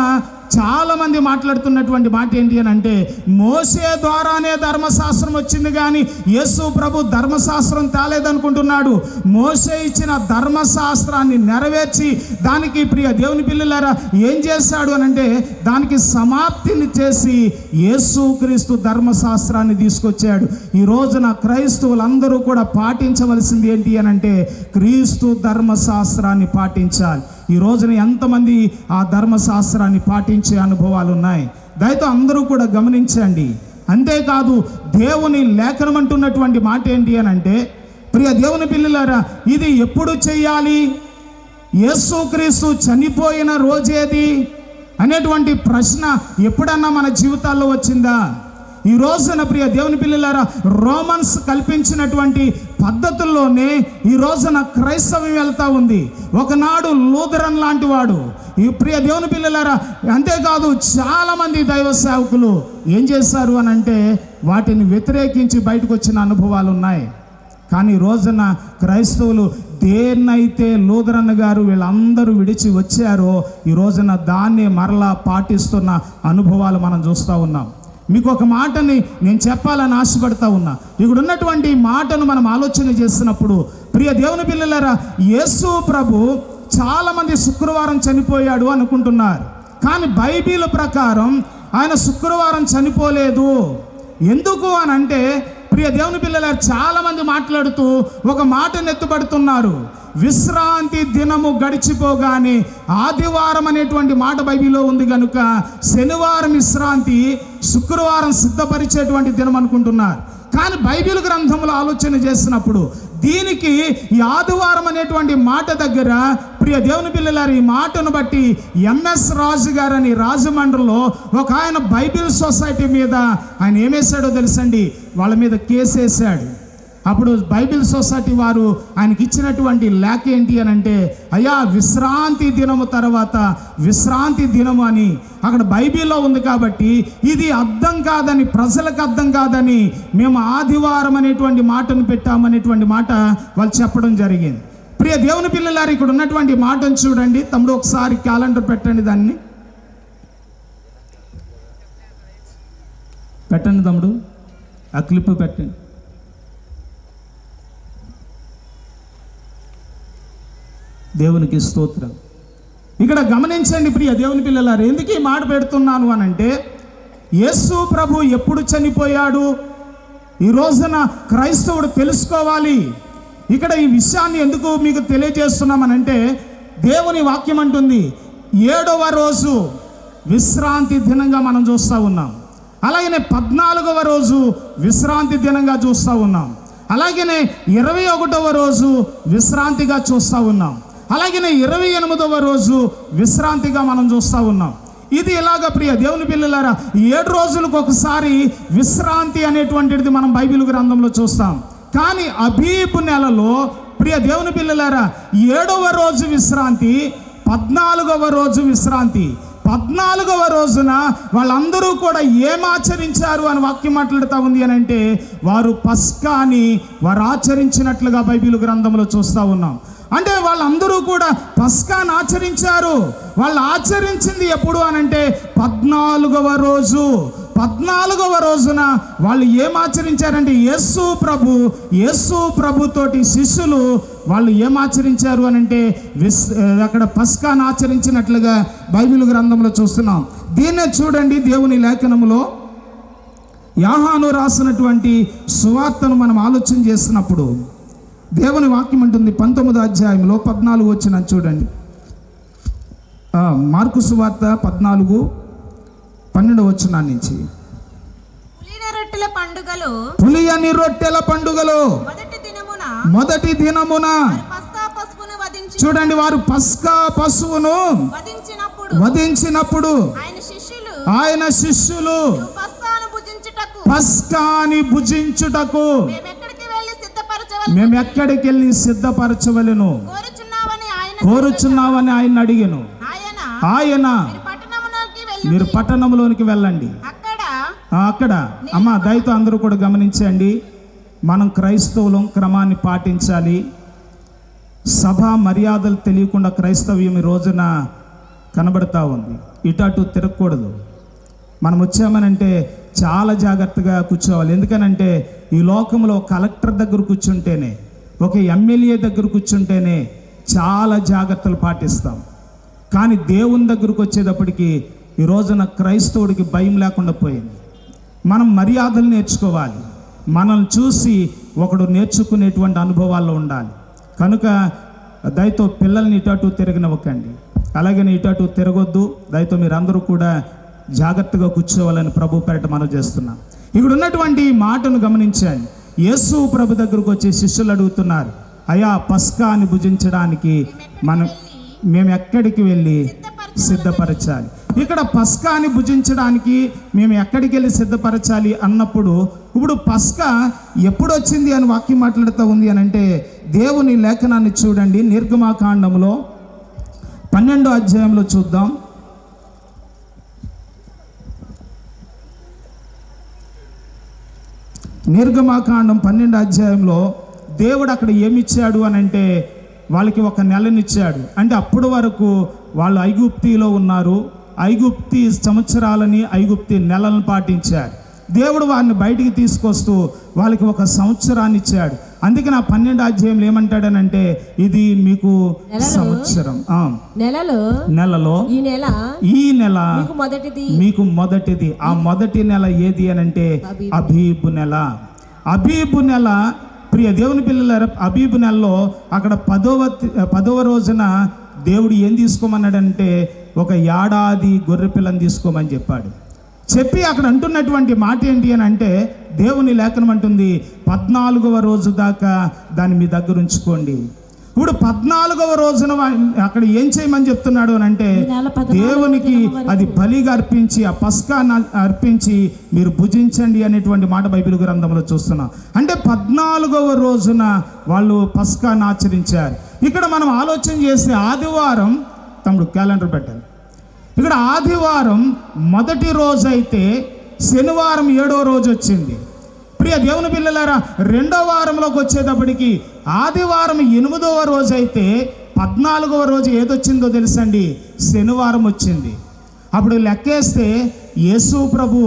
చాలా మంది మాట్లాడుతున్నటువంటి మాట ఏంటి అని అంటే, మోసే ద్వారానే ధర్మశాస్త్రం వచ్చింది కానీ యేసు ప్రభు ధర్మశాస్త్రం తేలేదనుకుంటున్నాడు. మోసే ఇచ్చిన ధర్మశాస్త్రాన్ని నెరవేర్చి దానికి ప్రియ దేవుని పిల్లలారా ఏం చేశాడు అని అంటే, దానికి సమాప్తిని చేసి యేసుక్రీస్తు ధర్మశాస్త్రాన్ని తీసుకొచ్చాడు. ఈ రోజున క్రైస్తవులందరూ కూడా పాటించవలసింది ఏంటి అని అంటే, క్రీస్తు ధర్మశాస్త్రాన్ని పాటించాలి. ఈ రోజున ఎంతమంది ఆ ధర్మశాస్త్రాన్ని పాటించే అనుభవాలు ఉన్నాయి? దయతో అందరూ కూడా గమనించండి. అంతేకాదు, దేవుని లేఖనం అంటున్నటువంటి మాట ఏంటి అని అంటే, ప్రియ దేవుని పిల్లలారా, ఇది ఎప్పుడు చేయాలి? యేసుక్రీస్తు చనిపోయిన రోజేది అనేటువంటి ప్రశ్న ఎప్పుడన్నా మన జీవితాల్లో వచ్చిందా? ఈ రోజున ప్రియ దేవుని పిల్లలారా, రోమన్స్ కల్పించినటువంటి పద్ధతుల్లోనే ఈ రోజున క్రైస్తవం వెళ్తూ ఉంది. ఒకనాడు లూథరన్ లాంటి వాడు, ఈ ప్రియ దేవుని పిల్లలారా, అంతేకాదు చాలామంది దైవ సేవకులు ఏం చేశారు అని అంటే, వాటిని వ్యతిరేకించి బయటకు వచ్చిన అనుభవాలు ఉన్నాయి. కానీ ఈ రోజున క్రైస్తవులు దేన్నైతే లూథరన్ గారు వీళ్ళందరూ విడిచి వచ్చారో ఈ రోజున దాన్ని మరలా పాటిస్తున్న అనుభవాలు మనం చూస్తూ ఉన్నాం. మీకు ఒక మాటని నేను చెప్పాలని ఆశపడతా ఉన్నా. ఇక్కడ ఉన్నటువంటి మాటను మనం ఆలోచన చేసినప్పుడు, ప్రియ దేవుని పిల్లలారా, యేసు ప్రభు చాలామంది శుక్రవారం చనిపోయాడు అనుకుంటున్నారు. కానీ బైబిల్ ప్రకారం ఆయన శుక్రవారం చనిపోలేదు. ఎందుకు అని అంటే, ప్రియ దేవుని పిల్లలారా, చాలామంది మాట్లాడుతూ ఒక మాటను ఎత్తుపడుతున్నారు. విశ్రాంతి దినము గడిచిపోగానే ఆదివారం అనేటువంటి మాట బైబిల్లో ఉంది కనుక శనివారం విశ్రాంతి, శుక్రవారం సిద్ధపరిచేటువంటి దినం అనుకుంటున్నారు. కానీ బైబిల్ గ్రంథంలో ఆలోచన చేసినప్పుడు దీనికి ఈ ఆదివారం అనేటువంటి మాట దగ్గర, ప్రియ దేవుని పిల్లలారు, ఈ మాటను బట్టి ఎంఎస్ రాజు గారని రాజమండ్రిలో ఒక ఆయన బైబిల్ సొసైటీ మీద ఆయన ఏమేశాడో తెలుసండి, వాళ్ళ మీద కేసు వేశాడు. అప్పుడు బైబిల్ సొసైటీ వారు ఆయనకి ఇచ్చినటువంటి లేఖ ఏంటి అని అంటే, అయ్యా విశ్రాంతి దినము తర్వాత విశ్రాంతి దినము అని అక్కడ బైబిల్లో ఉంది కాబట్టి ఇది అర్థం కాదని, ప్రజలకు అర్థం కాదని మేము ఆదివారం అనేటువంటి మాటను పెట్టామనేటువంటి మాట వాళ్ళు చెప్పడం జరిగింది. ప్రియ దేవుని పిల్లలారు, ఇక్కడ ఉన్నటువంటి మాటను చూడండి తమ్ముడు, ఒకసారి క్యాలెండర్ పెట్టండి, దాన్ని పెట్టండి తమ్ముడు, ఆ క్లిప్ పెట్టండి. దేవునికి స్తోత్రం. ఇక్కడ గమనించండి ప్రియ దేవుని పిల్లలారు, ఎందుకు ఈ మాట పెడుతున్నాను అని అంటే, యేసు ప్రభు ఎప్పుడు చనిపోయాడు ఈ రోజున క్రైస్తవుడు తెలుసుకోవాలి. ఇక్కడ ఈ విషయాన్ని ఎందుకు మీకు తెలియజేస్తున్నామనంటే, దేవుని వాక్యం అంటుంది 7వ రోజు విశ్రాంతి దినంగా మనం చూస్తూ ఉన్నాం. అలాగనే 14వ రోజు విశ్రాంతి దినంగా చూస్తూ ఉన్నాం. అలాగనే 21వ రోజు విశ్రాంతిగా చూస్తూ ఉన్నాం. అలాగనే 28వ రోజు విశ్రాంతిగా మనం చూస్తూ ఉన్నాం. ఇది ఇలాగ ప్రియ దేవుని పిల్లలారా, 7 రోజులకు ఒకసారి విశ్రాంతి అనేటువంటిది మనం బైబిల్ గ్రంథంలో చూస్తాం. కానీ అబీబ్ నెలలో ప్రియ దేవుని పిల్లలారా 7వ రోజు విశ్రాంతి, 14వ రోజు విశ్రాంతి. 14వ రోజున వాళ్ళందరూ కూడా ఏమాచరించారు అని వాక్యం మాట్లాడుతూ ఉంది అని అంటే, వారు పస్కాని వారు ఆచరించినట్లుగా బైబిల్ గ్రంథంలో చూస్తూ ఉన్నాం. అంటే వాళ్ళందరూ కూడా పస్కాను ఆచరించారు. వాళ్ళు ఆచరించింది ఎప్పుడు అనంటే 14వ రోజు. 14వ రోజున వాళ్ళు ఏం ఆచరించారంటే, యేసు ప్రభుతోటి శిష్యులు వాళ్ళు ఏం ఆచరించారు అనంటే అక్కడ పస్కాను ఆచరించినట్లుగా బైబిల్ గ్రంథంలో చూస్తున్నాం. దీన్నే చూడండి, దేవుని లేఖనములో యోహాను రాసినటువంటి సువార్తను మనం ఆలోచన చేసినప్పుడు దేవుని వాక్యం అంటుంది 19వ అధ్యాయంలో 14 వచ్చిన చూడండి. మార్కు సువార్త 14:12 వచ్చిన నుంచి, పులియని రొట్టెల పండుగలో మొదటి దినమున చూడండి, వారు పస్కా పశువును వధించినప్పుడు ఆయన శిష్యులు పస్కాని భుజించుటకు మేము ఎక్కడికి వెళ్ళి సిద్ధపరచవలెను కోరుచున్నావని ఆయన అడిగాను. ఆయన మీరు పట్టణంలోనికి వెళ్ళండి. అక్కడ అమ్మ దయతో అందరూ కూడా గమనించండి, మనం క్రైస్తవులం క్రమాన్ని పాటించాలి. సభ మర్యాదలు తెలియకుండా క్రైస్తవ్యం ఈ రోజున కనబడతా ఉంది. ఇటు అటు తిరగకూడదు. మనం వచ్చామనంటే చాలా జాగ్రత్తగా కూర్చోవాలి. ఎందుకనంటే ఈ లోకంలో కలెక్టర్ దగ్గర కూర్చుంటేనే, ఒక ఎమ్మెల్యే దగ్గర కూర్చుంటేనే చాలా జాగ్రత్తలు పాటిస్తాం. కానీ దేవుని దగ్గరకు వచ్చేటప్పటికి ఈ రోజున క్రైస్తవుడికి భయం లేకుండా పోయింది. మనం మర్యాదలు నేర్చుకోవాలి. మనల్ని చూసి ఒకడు నేర్చుకునేటువంటి అనుభవాల్లో ఉండాలి. కనుక దయతో పిల్లల్ని ఇటు అటు తిరగనివ్వకండి, అలాగే ఇటు అటు తిరగొద్దు. దయతో మీరందరూ కూడా జాగ్రత్తగా కూర్చోవాలని ప్రభు పేరట మనం చేస్తున్నాం. ఇక్కడ ఉన్నటువంటి మాటను గమనించండి. యేసు ప్రభు దగ్గరకు వచ్చి శిష్యులు అడుగుతున్నారు, అయ్యా పస్కాని భుజించడానికి మేము ఎక్కడికి వెళ్ళి సిద్ధపరచాలి? ఇక్కడ పస్కాని భుజించడానికి మేము ఎక్కడికి వెళ్ళి సిద్ధపరచాలి అన్నప్పుడు, ఇప్పుడు పస్కా ఎప్పుడు వచ్చింది అని వాక్యం మాట్లాడుతూ ఉంది అని అంటే, దేవుని లేఖనాన్ని చూడండి. నిర్గమాకాండంలో 12వ అధ్యాయంలో చూద్దాం. నిర్గమాకాండం 12వ అధ్యాయంలో దేవుడు అక్కడ ఏమిచ్చాడు అని అంటే, వాళ్ళకి ఒక నెలనిచ్చాడు. అంటే అప్పటి వరకు వాళ్ళు ఐగుప్తిలో ఉన్నారు. ఐగుప్తి సంవత్సరాలని, ఐగుప్తి నెలలను పాటించారు. దేవుడు వారిని బయటికి తీసుకొస్తూ వాళ్ళకి ఒక సంవత్సరాన్ని ఇచ్చాడు. అందుకే నా 12వ అధ్యాయంలో ఏమంటాడనంటే, ఇది మీకు సంవత్సరం, నెలలో ఈ నెల మీకు మొదటిది. ఆ మొదటి నెల ఏది అని అంటే అబీబు నెల. అబీబు నెల, ప్రియ దేవుని పిల్లల, అబీబు నెలలో అక్కడ 10వ రోజున దేవుడు ఏం తీసుకోమన్నాడంటే, ఒక ఏడాది గొర్రె పిల్లని తీసుకోమని చెప్పాడు. చెప్పి అక్కడ అంటున్నటువంటి మాట ఏంటి అని అంటే, దేవుని లేఖనం అంటుంది 14వ రోజు దాకా దాన్ని మీ దగ్గర ఉంచుకోండి. ఇప్పుడు 14వ రోజున అక్కడ ఏం చేయమని చెప్తున్నాడు అని అంటే, దేవునికి అది బలిగా అర్పించి, ఆ పస్కాన్ని అర్పించి మీరు భుజించండి అనేటువంటి మాట బైబిల్ గ్రంథంలో చూస్తున్నాం. అంటే 14వ రోజున వాళ్ళు పస్కాన్ని ఆచరించారు. ఇక్కడ మనం ఆలోచన చేస్తే ఆదివారం, తమ్ముడు క్యాలెండర్ పెట్టాలి, ఇక్కడ ఆదివారం మొదటి రోజు అయితే శనివారం 7వ రోజు వచ్చింది. ప్రియ దేవుని పిల్లలారా, 2వ వారంలోకి వచ్చేటప్పటికి ఆదివారం 8వ రోజు అయితే 14వ రోజు ఏదొచ్చిందో తెలుసండి, శనివారం వచ్చింది. అప్పుడు లెక్కేస్తే యేసు ప్రభు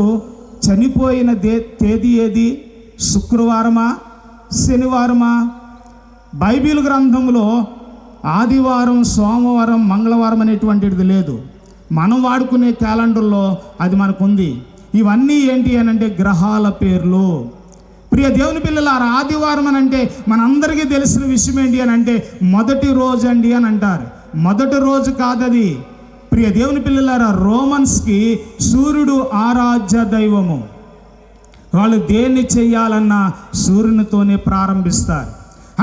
చనిపోయిన తేదీ ఏది? శుక్రవారమా శనివారమా? బైబిల్ గ్రంథంలో ఆదివారం, సోమవారం, మంగళవారం అనేటువంటిది లేదు. మనం వాడుకునే క్యాలెండర్లో అది మనకుంది. ఇవన్నీ ఏంటి అని అంటే గ్రహాల పేర్లు. ప్రియ దేవుని పిల్లలారా, ఆదివారం అని అంటే మనందరికీ తెలిసిన విషయం ఏంటి అని అంటే మొదటి రోజు అండి అని అంటారు. మొదటి రోజు కాదది. ప్రియ దేవుని పిల్లలారా, రోమన్స్కి సూర్యుడు ఆరాధ్య దైవము. వాళ్ళు దేన్ని చెయ్యాలన్నా సూర్యునితోనే ప్రారంభిస్తారు.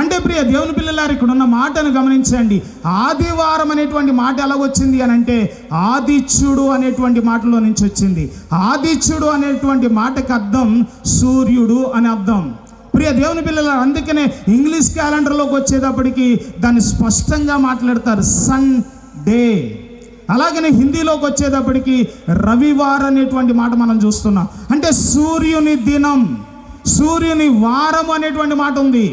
అంటే ప్రియ దేవుని పిల్లలారు, ఇక్కడ ఉన్న మాటను గమనించండి. ఆదివారం అనేటువంటి మాట ఎలాగొచ్చింది అని అంటే ఆదిత్యుడు అనేటువంటి మాటలో నుంచి వచ్చింది. ఆదిత్యుడు అనేటువంటి మాటకు అర్థం సూర్యుడు అని అర్థం. ప్రియ దేవుని పిల్లలారు, అందుకనే ఇంగ్లీష్ క్యాలెండర్లోకి వచ్చేటప్పటికి దాన్ని స్పష్టంగా మాట్లాడతారు, సన్ డే. అలాగనే హిందీలోకి వచ్చేటప్పటికి రవివారం అనేటువంటి మాట మనం చూస్తున్నాం. అంటే సూర్యుని దినం, సూర్యుని వారం అనేటువంటి మాట ఉంది.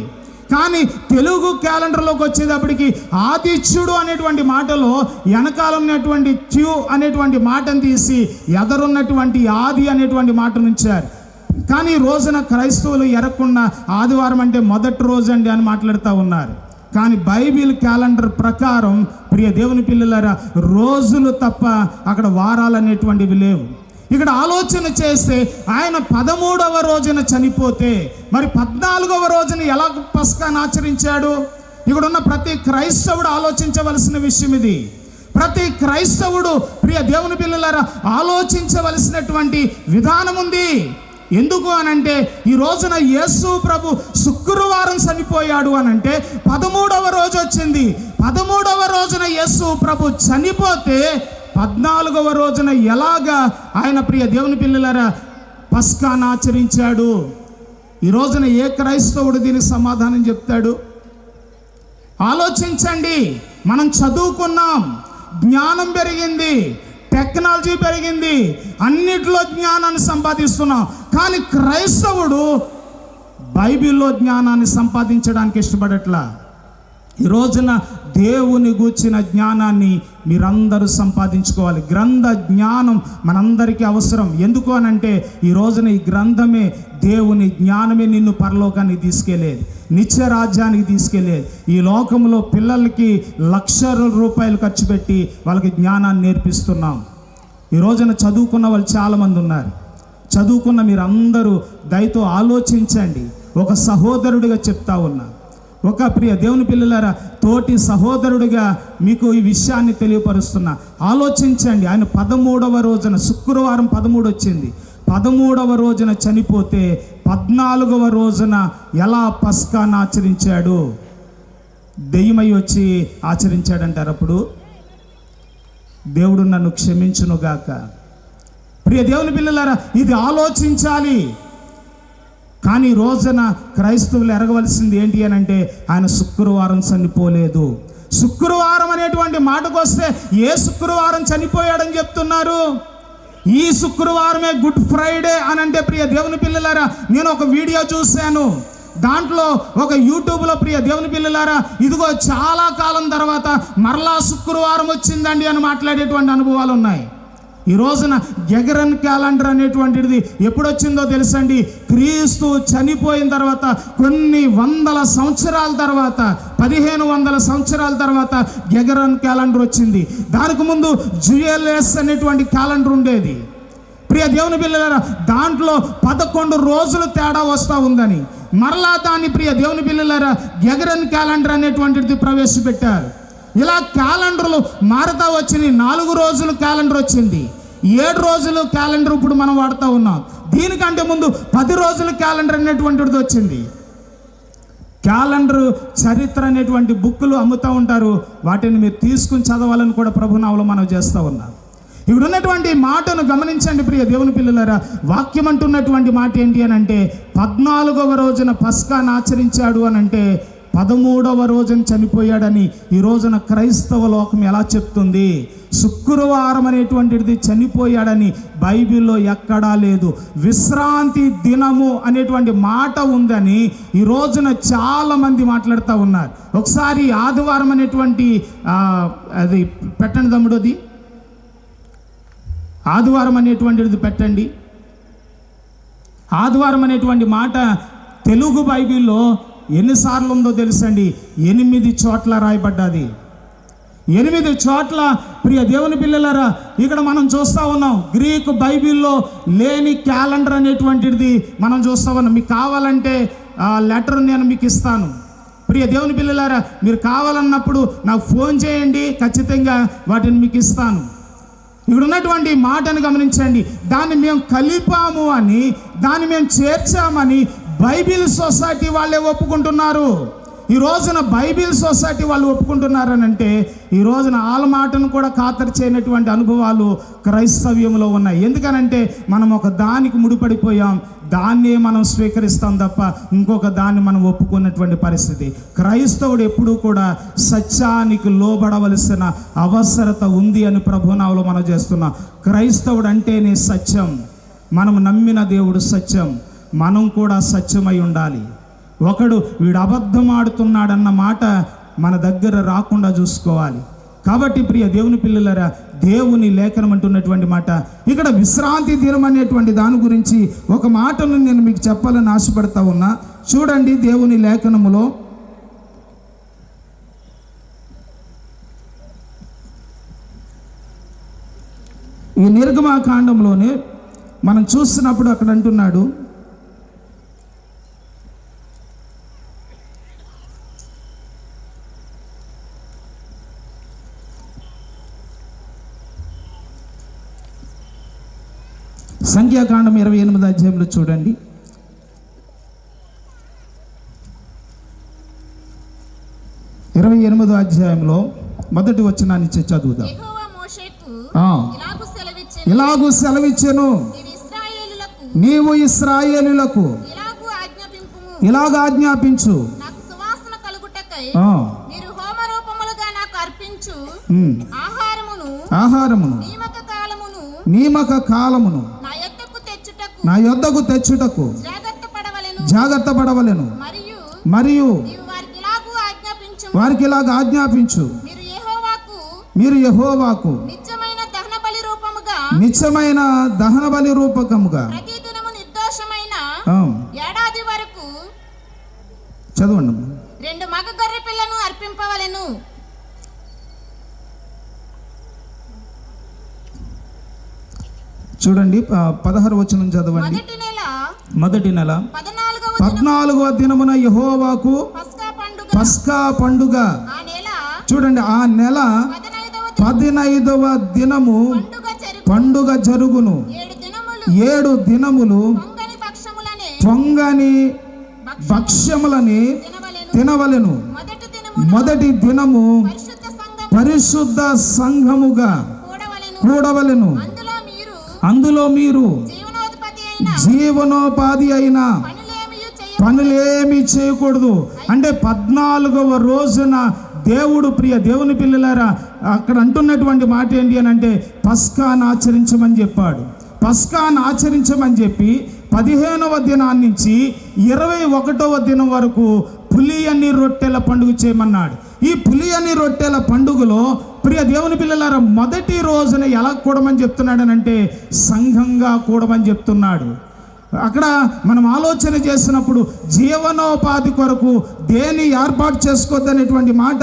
కానీ తెలుగు క్యాలెండర్లోకి వచ్చేటప్పటికి ఆదిత్యుడు అనేటువంటి మాటలో వెనకాల ఉన్నటువంటి ట్యూ అనేటువంటి మాటను తీసి ఎదరున్నటువంటి ఆది అనేటువంటి మాటను ఉంచారు. కానీ ఈ రోజున క్రైస్తవులు ఎరగకుండా ఆదివారం అంటే మొదటి రోజు అండి అని మాట్లాడుతూ ఉన్నారు. కానీ బైబిల్ క్యాలెండర్ ప్రకారం ప్రియ దేవుని పిల్లలారా, రోజులు తప్ప అక్కడ వారాలు అనేటువంటివి లేవు. ఇక్కడ ఆలోచన చేస్తే ఆయన 13వ రోజున చనిపోతే మరి 14వ రోజున ఎలా పస్కాను ఆచరించాడు? ఇక్కడ ఉన్న ప్రతి క్రైస్తవుడు ఆలోచించవలసిన విషయం ఇది. ప్రతి క్రైస్తవుడు ప్రియ దేవుని పిల్లలారా ఆలోచించవలసినటువంటి విధానం ఉంది. ఎందుకు అనంటే ఈ రోజున యేసు ప్రభు శుక్రవారం చనిపోయాడు అనంటే 13వ రోజు వచ్చింది. 13వ రోజున యేసు ప్రభు చనిపోతే 14వ రోజున ఎలాగా ఆయన ప్రియ దేవుని పిల్లలారా పస్కాను ఆచరించాడు? ఈ రోజున ఏ క్రైస్తవుడు దీనికి సమాధానం చెప్తాడు? ఆలోచించండి. మనం చదువుకున్నాం, జ్ఞానం పెరిగింది, టెక్నాలజీ పెరిగింది, అన్నిటిలో జ్ఞానాన్ని సంపాదిస్తున్నాం. కానీ క్రైస్తవుడు బైబిల్లో జ్ఞానాన్ని సంపాదించడానికి ఇష్టపడట్లా. ఈ రోజున దేవుని గూర్చిన జ్ఞానాన్ని మీరందరూ సంపాదించుకోవాలి. గ్రంథ జ్ఞానం మనందరికీ అవసరం. ఎందుకు అనంటే ఈ రోజున ఈ గ్రంథమే, దేవుని జ్ఞానమే నిన్ను పరలోకానికి తీసుకెళ్ళేది, నిత్య రాజ్యానికి తీసుకెళ్ళేది. ఈ లోకంలో పిల్లలకి లక్షల రూపాయలు ఖర్చు పెట్టి వాళ్ళకి జ్ఞానాన్ని నేర్పిస్తున్నాం. ఈ రోజున చదువుకున్న వాళ్ళు చాలామంది ఉన్నారు. చదువుకున్న మీరందరూ దయతో ఆలోచించండి. ఒక సహోదరుడిగా చెప్తా ఉన్నా, ఒక ప్రియ దేవుని పిల్లలారా, తోటి సహోదరుడిగా మీకు ఈ విషయాన్ని తెలియపరుస్తున్నా. ఆలోచించండి. ఆయన 13వ రోజున, శుక్రవారం 13 వచ్చింది, 13వ రోజున చనిపోతే 14వ రోజున ఎలా పస్కాను ఆచరించాడు? దెయ్యమై వచ్చి ఆచరించాడంటారు. అప్పుడు దేవుడు నన్ను క్షమించునుగాక. ప్రియ దేవుని పిల్లలారా, ఇది ఆలోచించాలి. కానీ ఈ రోజున క్రైస్తవులు ఎరగవలసింది ఏంటి అని అంటే, ఆయన శుక్రవారం చనిపోలేదు. శుక్రవారం అనేటువంటి మాటకు వస్తే ఏ శుక్రవారం చనిపోయాడని చెప్తున్నారు? ఈ శుక్రవారమే గుడ్ ఫ్రైడే అని అంటే, ప్రియ దేవుని పిల్లలారా, నేను ఒక వీడియో చూశాను. దాంట్లో ఒక యూట్యూబ్లో, ప్రియ దేవుని పిల్లలారా, ఇదిగో చాలా కాలం తర్వాత మరలా శుక్రవారం వచ్చిందండి అని మాట్లాడేటువంటి అనుభవాలు ఉన్నాయి. ఈ రోజున గెగరన్ క్యాలెండర్ అనేటువంటిది ఎప్పుడు వచ్చిందో తెలుసండి? క్రీస్తు చనిపోయిన తర్వాత కొన్ని వందల సంవత్సరాల తర్వాత, 1500 సంవత్సరాల తర్వాత గెగరన్ క్యాలెండర్ వచ్చింది. దానికి ముందు జుయెల్ఎస్ అనేటువంటి క్యాలెండర్ ఉండేది. ప్రియ దేవుని పిల్లలారా, దాంట్లో 11 రోజులు తేడా వస్తూ ఉందని మరలా దాన్ని, ప్రియ దేవుని పిల్లలారా, గెగరన్ క్యాలెండర్ అనేటువంటిది ప్రవేశపెట్టారు. ఇలా క్యాలెండర్లు మారుతా వచ్చినాయి. 4 రోజులు క్యాలెండర్ వచ్చింది, 7 రోజులు క్యాలెండర్ ఇప్పుడు మనం వాడుతూ ఉన్నాం. దీనికంటే ముందు 10 రోజుల క్యాలెండర్ అనేటువంటిది వచ్చింది. క్యాలెండర్ చరిత్ర అనేటువంటి బుక్కులు అమ్ముతూ ఉంటారు. వాటిని మీరు తీసుకుని చదవాలని కూడా ప్రభునామములో మనం చేస్తూ ఉన్నాం. ఇక్కడ ఉన్నటువంటి మాటను గమనించండి ప్రియ దేవుని పిల్లలారా. వాక్యం అంటున్నటువంటి మాట ఏంటి అని అంటే, 14వ రోజున పస్కాను ఆచరించాడు అని అంటే 13వ రోజున చనిపోయాడని ఈ రోజున క్రైస్తవ లోకం ఎలా చెప్తుంది? శుక్రవారం అనేటువంటిది చనిపోయాడని బైబిల్లో ఎక్కడా లేదు. విశ్రాంతి దినము అనేటువంటి మాట ఉందని ఈ రోజున చాలామంది మాట్లాడుతూ ఉన్నారు. ఒకసారి ఆదివారం అనేటువంటి అది పెట్టండి తమ్ముడు, అది ఆదివారం అనేటువంటిది పెట్టండి. ఆదివారం అనేటువంటి మాట తెలుగు బైబిల్లో ఎన్నిసార్లు ఉందో తెలుసండి? 8 చోట్ల రాయబడ్డది. 8 చోట్ల. ప్రియ దేవుని పిల్లలారా, ఇక్కడ మనం చూస్తూ ఉన్నాం గ్రీకు బైబిల్లో లేని క్యాలెండర్ అనేటువంటిది మనం చూస్తూ ఉన్నాం. మీకు కావాలంటే లెటర్ నేను మీకు ఇస్తాను. ప్రియ దేవుని పిల్లలారా, మీరు కావాలన్నప్పుడు నాకు ఫోన్ చేయండి, ఖచ్చితంగా వాటిని మీకు ఇస్తాను. ఇక్కడ ఉన్నటువంటి మాటను గమనించండి. దాన్ని మేము కలిపాము అని, దాన్ని మేము చేర్చామని బైబిల్ సొసైటీ వాళ్ళే ఒప్పుకుంటున్నారు. ఈ రోజున బైబిల్ సొసైటీ వాళ్ళు ఒప్పుకుంటున్నారని అంటే, ఈ రోజున వాళ్ళ మాటను కూడా ఖాతరు చేయనటువంటి అనుభవాలు క్రైస్తవ్యంలో ఉన్నాయి. ఎందుకనంటే మనం ఒక దానికి ముడిపడిపోయాం, దాన్నే మనం స్వీకరిస్తాం తప్ప ఇంకొక దాన్ని మనం ఒప్పుకున్నటువంటి పరిస్థితి. క్రైస్తవుడు ఎప్పుడూ కూడా సత్యానికి లోబడవలసిన అవసరత ఉంది అని ప్రభునామములో మనం చేస్తున్నాం. క్రైస్తవుడు అంటేనే సత్యం. మనం నమ్మిన దేవుడు సత్యం, మనం కూడా సత్యమై ఉండాలి. ఒకడు వీడు అబద్ధం ఆడుతున్నాడన్న మాట మన దగ్గర రాకుండా చూసుకోవాలి. కాబట్టి ప్రియ దేవుని పిల్లలారా, దేవుని లేఖనం అంటున్నటువంటి మాట ఇక్కడ విశ్రాంతి దినం అనేటువంటి దాని గురించి ఒక మాటను నేను మీకు చెప్పాలని ఆశపడతా ఉన్నా. చూడండి దేవుని లేఖనములో ఈ నిర్గమకాండంలోనే మనం చూస్తున్నప్పుడు అక్కడ అంటున్నాడు, సంఖ్యాకాండం 28వ అధ్యాయంలో చూడండి, 28వ అధ్యాయంలో మొదటి వచనాన్ని చదువుదాం. ఇలాగూ సెలవిచ్చెను, నీవు ఇశ్రాయేలులకు ఇలాగ ఆజ్ఞాపించు, ఆహారమును నియమక కాలమును నా యొద్దకు తెచ్చుటకు జాగ్రత్త పడవలెను. మరియు వారికి ఇలాగ ఆజ్ఞాపించు, మీరు యెహోవాకు నిత్యమైన నిత్యమైన దహన బలి రూపముగా ప్రతి దినము నిర్దోషమైన ఆ, ఏడాది వరకు చదవండి. 2 మగ గొర్రె పిల్లను అర్పింపవలెను. చూడండి 16 వచనం చదవండి. మొదటి నెల 14వ దినమున యెహోవాకు పస్కా పండుగ. చూడండి, ఆ నెల 15వ దినము పండుగ జరుగును. 7 దినములు పొంగని భక్ష్యములని తినవలెను. మొదటి దినము పరిశుద్ధ సంఘముగా కూడవలెను. అందులో మీరు జీవనోపాధి అయిన పనులేమి చేయకూడదు. అంటే 14వ రోజున దేవుడు, ప్రియ దేవుని పిల్లలారా, అక్కడ అంటున్నటువంటి మాట ఏంటి అని అంటే పస్కాను ఆచరించమని చెప్పాడు. పస్కాను ఆచరించమని చెప్పి 15వ దినాన్ని నుంచి 21వ దినం వరకు పులియని రొట్టెల పండుగ చేయమన్నాడు. ఈ పులియని రొట్టెల పండుగలో ప్రియ దేవుని పిల్లలారా మొదటి రోజున ఎలా కూడమని చెప్తున్నాడు అని అంటే సంఘంగా కూడమని చెప్తున్నాడు. అక్కడ మనం ఆలోచన చేసినప్పుడు జీవనోపాధి కొరకు దేని ఏర్పాటు చేసుకోవద్దు అనేటువంటి మాట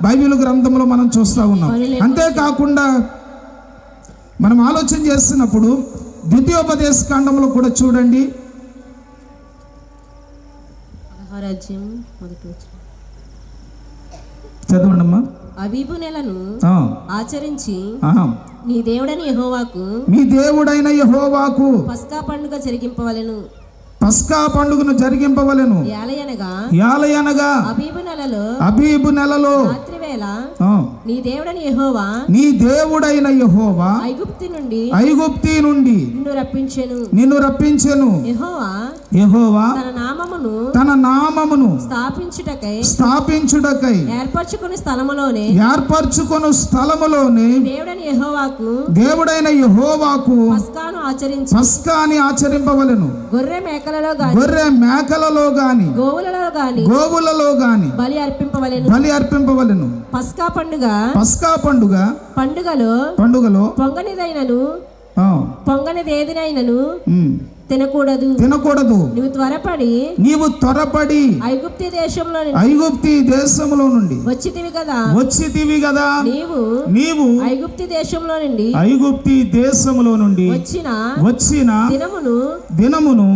బైబిల్ గ్రంథంలో మనం చూస్తూ ఉన్నాం. అంతేకాకుండా మనం ఆలోచన చేస్తున్నప్పుడు ద్వితీయోపదేశ కాండంలో కూడా చూడండి, 16వ అధ్యాయం మొదటి వచనం. చదవండమ్మా. అబీబు నెలను ఆ, ఆచరించి ఆహా. నీ దేవుడైన యెహోవాకు మీ దేవుడైన యెహోవాకు పస్కా పండుగ జరిగింపవలెను. పస్కా పండుగను జరిగింపవలెను. యాలయనగా అబీబు నెలలో రాత్రి వేళ ఆ, నీ దేవుడైన యెహోవా నీ దేవుడైన యెహోవా ఐగుప్తి నుండి నిన్ను రప్పించెను. యెహోవా తన నామమును స్థాపించుటకై ఏర్పరచుకుని స్థలములోనే దేవుడైన యెహోవాకు పస్కాని ఆచరింపవలెను. గొర్రె మేకలలో గాని గోవులలో గాని బలి అర్పింపవలెను. పస్కా పండుగలో పొంగనిదైనను పొంగనిదేదినైనను తినకూడదు. నీవు త్వరపడి ఐగుప్తి దేశంలో నుండి వచ్చితివి కదా. నీవు ఐగుప్తి దేశంలో నుండి వచ్చిన దినమును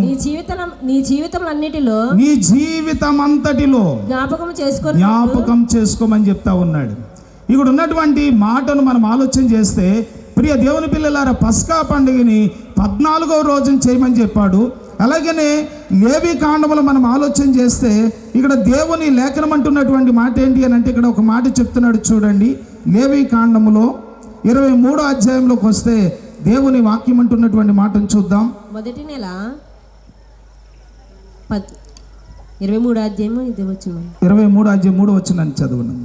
నీ జీవితములన్నిటిలో నీ జీవితమంతటిలో జ్ఞాపకం చేసుకోమని చెప్తా ఉన్నాడు. ఇక్కడ ఉన్నటువంటి మాటను మనం ఆలోచన చేస్తే ప్రియ దేవుని పిల్లలారా పస్కా పండుగని 14వ రోజున చేయమని చెప్పాడు. అలాగనే లేవి కాండములో మనం ఆలోచన చేస్తే ఇక్కడ దేవుని లేఖనం అంటున్నటువంటి మాట ఏంటి అని అంటే ఇక్కడ ఒక మాట చెప్తున్నాడు. చూడండి, లేవి కాండములో 23వ అధ్యాయంలోకి వస్తే దేవుని వాక్యం అంటున్నటువంటి మాటను చూద్దాం. మొదటి నెల 23వ అధ్యాయం ఇది వచ్చిన 23వ అధ్యాయం 3వ వచనాన్ని చదవండి.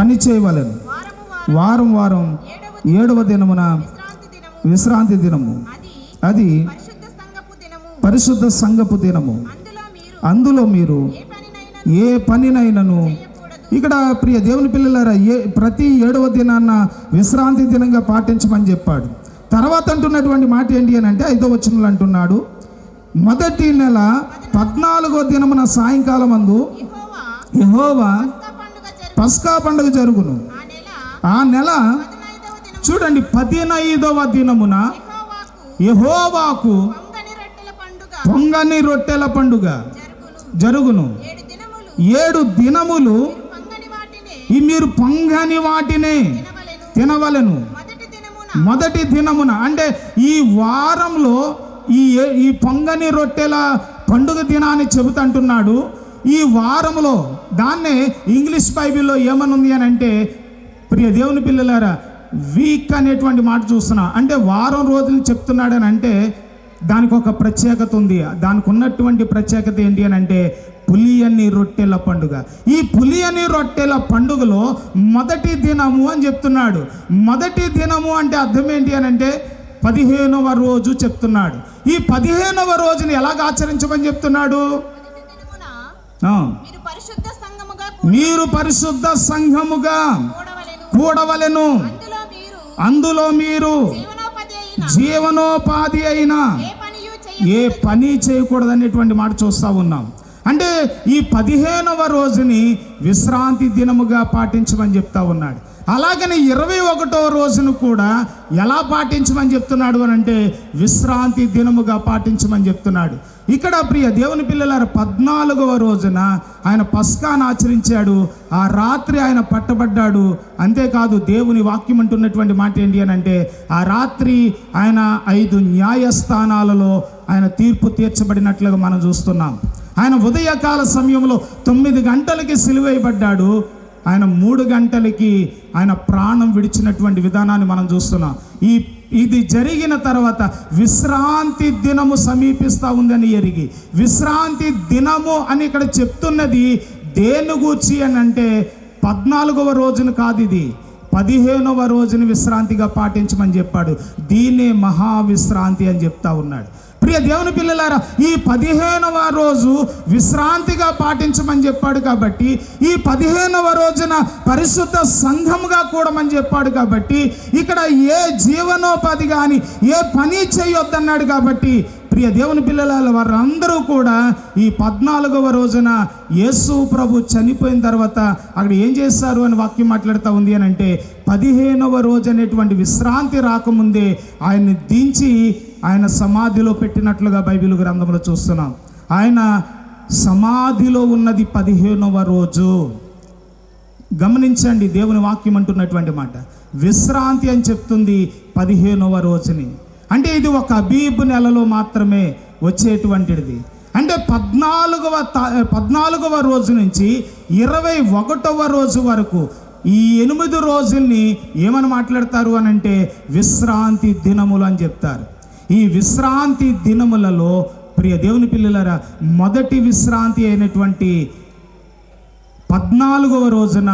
పని చేయవలెను. వారం 7వ దినమున విశ్రాంతి దినము, అది పరిశుద్ధ సంఘపు దినము. అందులో మీరు ఏ పనినైనను, ఇక్కడ ప్రియ దేవుని పిల్లలారా ప్రతి 7వ దినాన్న విశ్రాంతి దినంగా పాటించమని చెప్పాడు. తర్వాత అంటున్నటువంటి మాట ఏంటి అని అంటే 5వ వచనంలో అంటున్నాడు, మొదటి నెల 14వ దినమున సాయంకాలం అందు యెహోవా పస్కా పండుగ జరుగును. ఆ నెల చూడండి 15వ దినమున యెహోవాకు పొంగని రొట్టెల పండుగ జరుగును. 7 దినములు మీరు పొంగని వాటినే తినవలెను. మొదటి దినమున అంటే ఈ వారంలో ఈ పొంగని రొట్టెల పండుగ దినాన్ని చెబుతుంటున్నాడు. ఈ వారంలో దాన్నే ఇంగ్లీష్ బైబిల్లో ఏమనుంది అని అంటే ప్రియ దేవుని పిల్లలారా వీక్ అనేటువంటి మాట చూస్తున్నా. అంటే వారం రోజులు చెప్తున్నాడు అని అంటే దానికి ఒక ప్రత్యేకత ఉంది. దానికి ఉన్నటువంటి ప్రత్యేకత ఏంటి అని అంటే పులియని రొట్టెల పండుగ. ఈ పులియని రొట్టెల పండుగలో మొదటి దినము అని చెప్తున్నాడు. మొదటి దినము అంటే అర్థం ఏంటి అని అంటే 15వ రోజు చెప్తున్నాడు. ఈ 15వ రోజుని ఎలాగ ఆచరించమని చెప్తున్నాడు? పరిశుద్ధ సంఘముగా మీరు పరిశుద్ధ సంఘముగా కూడవలెను. అందులో మీరు జీవనోపాధి అయిన ఏ పని చేయకూడదనేటువంటి మాట చూస్తూ ఉన్నాం. అంటే ఈ 15వ రోజుని విశ్రాంతి దినముగా పాటించమని చెప్తా ఉన్నాడు. అలాగని 21వ రోజును కూడా ఎలా పాటించమని చెప్తున్నాడు అని అంటే విశ్రాంతి దినముగా పాటించమని చెప్తున్నాడు. ఇక్కడ ప్రియ దేవుని పిల్లలారా 14వ రోజున ఆయన పస్కాను ఆచరించాడు. ఆ రాత్రి ఆయన పట్టబడ్డాడు. అంతేకాదు దేవుని వాక్యం అంటున్నటువంటి మాట ఏంటి అని అంటే ఆ రాత్రి ఆయన 5 న్యాయస్థానాలలో ఆయన తీర్పు తీర్చబడినట్లుగా మనం చూస్తున్నాం. ఆయన ఉదయకాల సమయంలో 9 గంటలకి సిలువేయబడ్డాడు. ఆయన 3 గంటలకి ఆయన ప్రాణం విడిచినటువంటి విధానాన్ని మనం చూస్తున్నాం. ఇది జరిగిన తర్వాత విశ్రాంతి దినము సమీపిస్తూ ఉందని ఎరిగి, విశ్రాంతి దినము అని ఇక్కడ చెప్తున్నది దేని గూర్చి అని అంటే 14వ రోజును కాదు, ఇది 15వ రోజుని విశ్రాంతిగా పాటించమని చెప్పాడు. దీన్నే మహావిశ్రాంతి అని చెప్తా ఉన్నాడు. ప్రియ దేవుని పిల్లలారా, ఈ 15వ రోజు విశ్రాంతిగా పాటించమని చెప్పాడు కాబట్టి, ఈ 15వ రోజున పరిశుద్ధ సంఘముగా కూడమని చెప్పాడు కాబట్టి, ఇక్కడ ఏ జీవనోపాధి కానీ ఏ పని చేయొద్దన్నాడు కాబట్టి, ప్రియ దేవుని పిల్లల వారందరూ కూడా ఈ 14వ రోజున యేసు ప్రభు చనిపోయిన తర్వాత అక్కడ ఏం చేశారు అని వాక్యం మాట్లాడుతూ ఉంది అని అంటే 15వ రోజు అనేటువంటి విశ్రాంతి రాకముందే ఆయన్ని దించి ఆయన సమాధిలో పెట్టినట్లుగా బైబిల్ గ్రంథంలో చూస్తున్నాం. ఆయన సమాధిలో ఉన్నది 15వ రోజు. గమనించండి, దేవుని వాక్యం అంటున్నటువంటి మాట విశ్రాంతి అని చెప్తుంది 15వ రోజుని. అంటే ఇది ఒక అబీబ్ నెలలో మాత్రమే వచ్చేటువంటిది. అంటే 14వ రోజు నుంచి 21వ రోజు వరకు ఈ 8 రోజుల్ని ఏమని మాట్లాడతారు అని అంటే విశ్రాంతి దినములు అని చెప్తారు. ఈ విశ్రాంతి దినములలో ప్రియ దేవుని పిల్లలారా, మొదటి విశ్రాంతి అయినటువంటి 14వ రోజున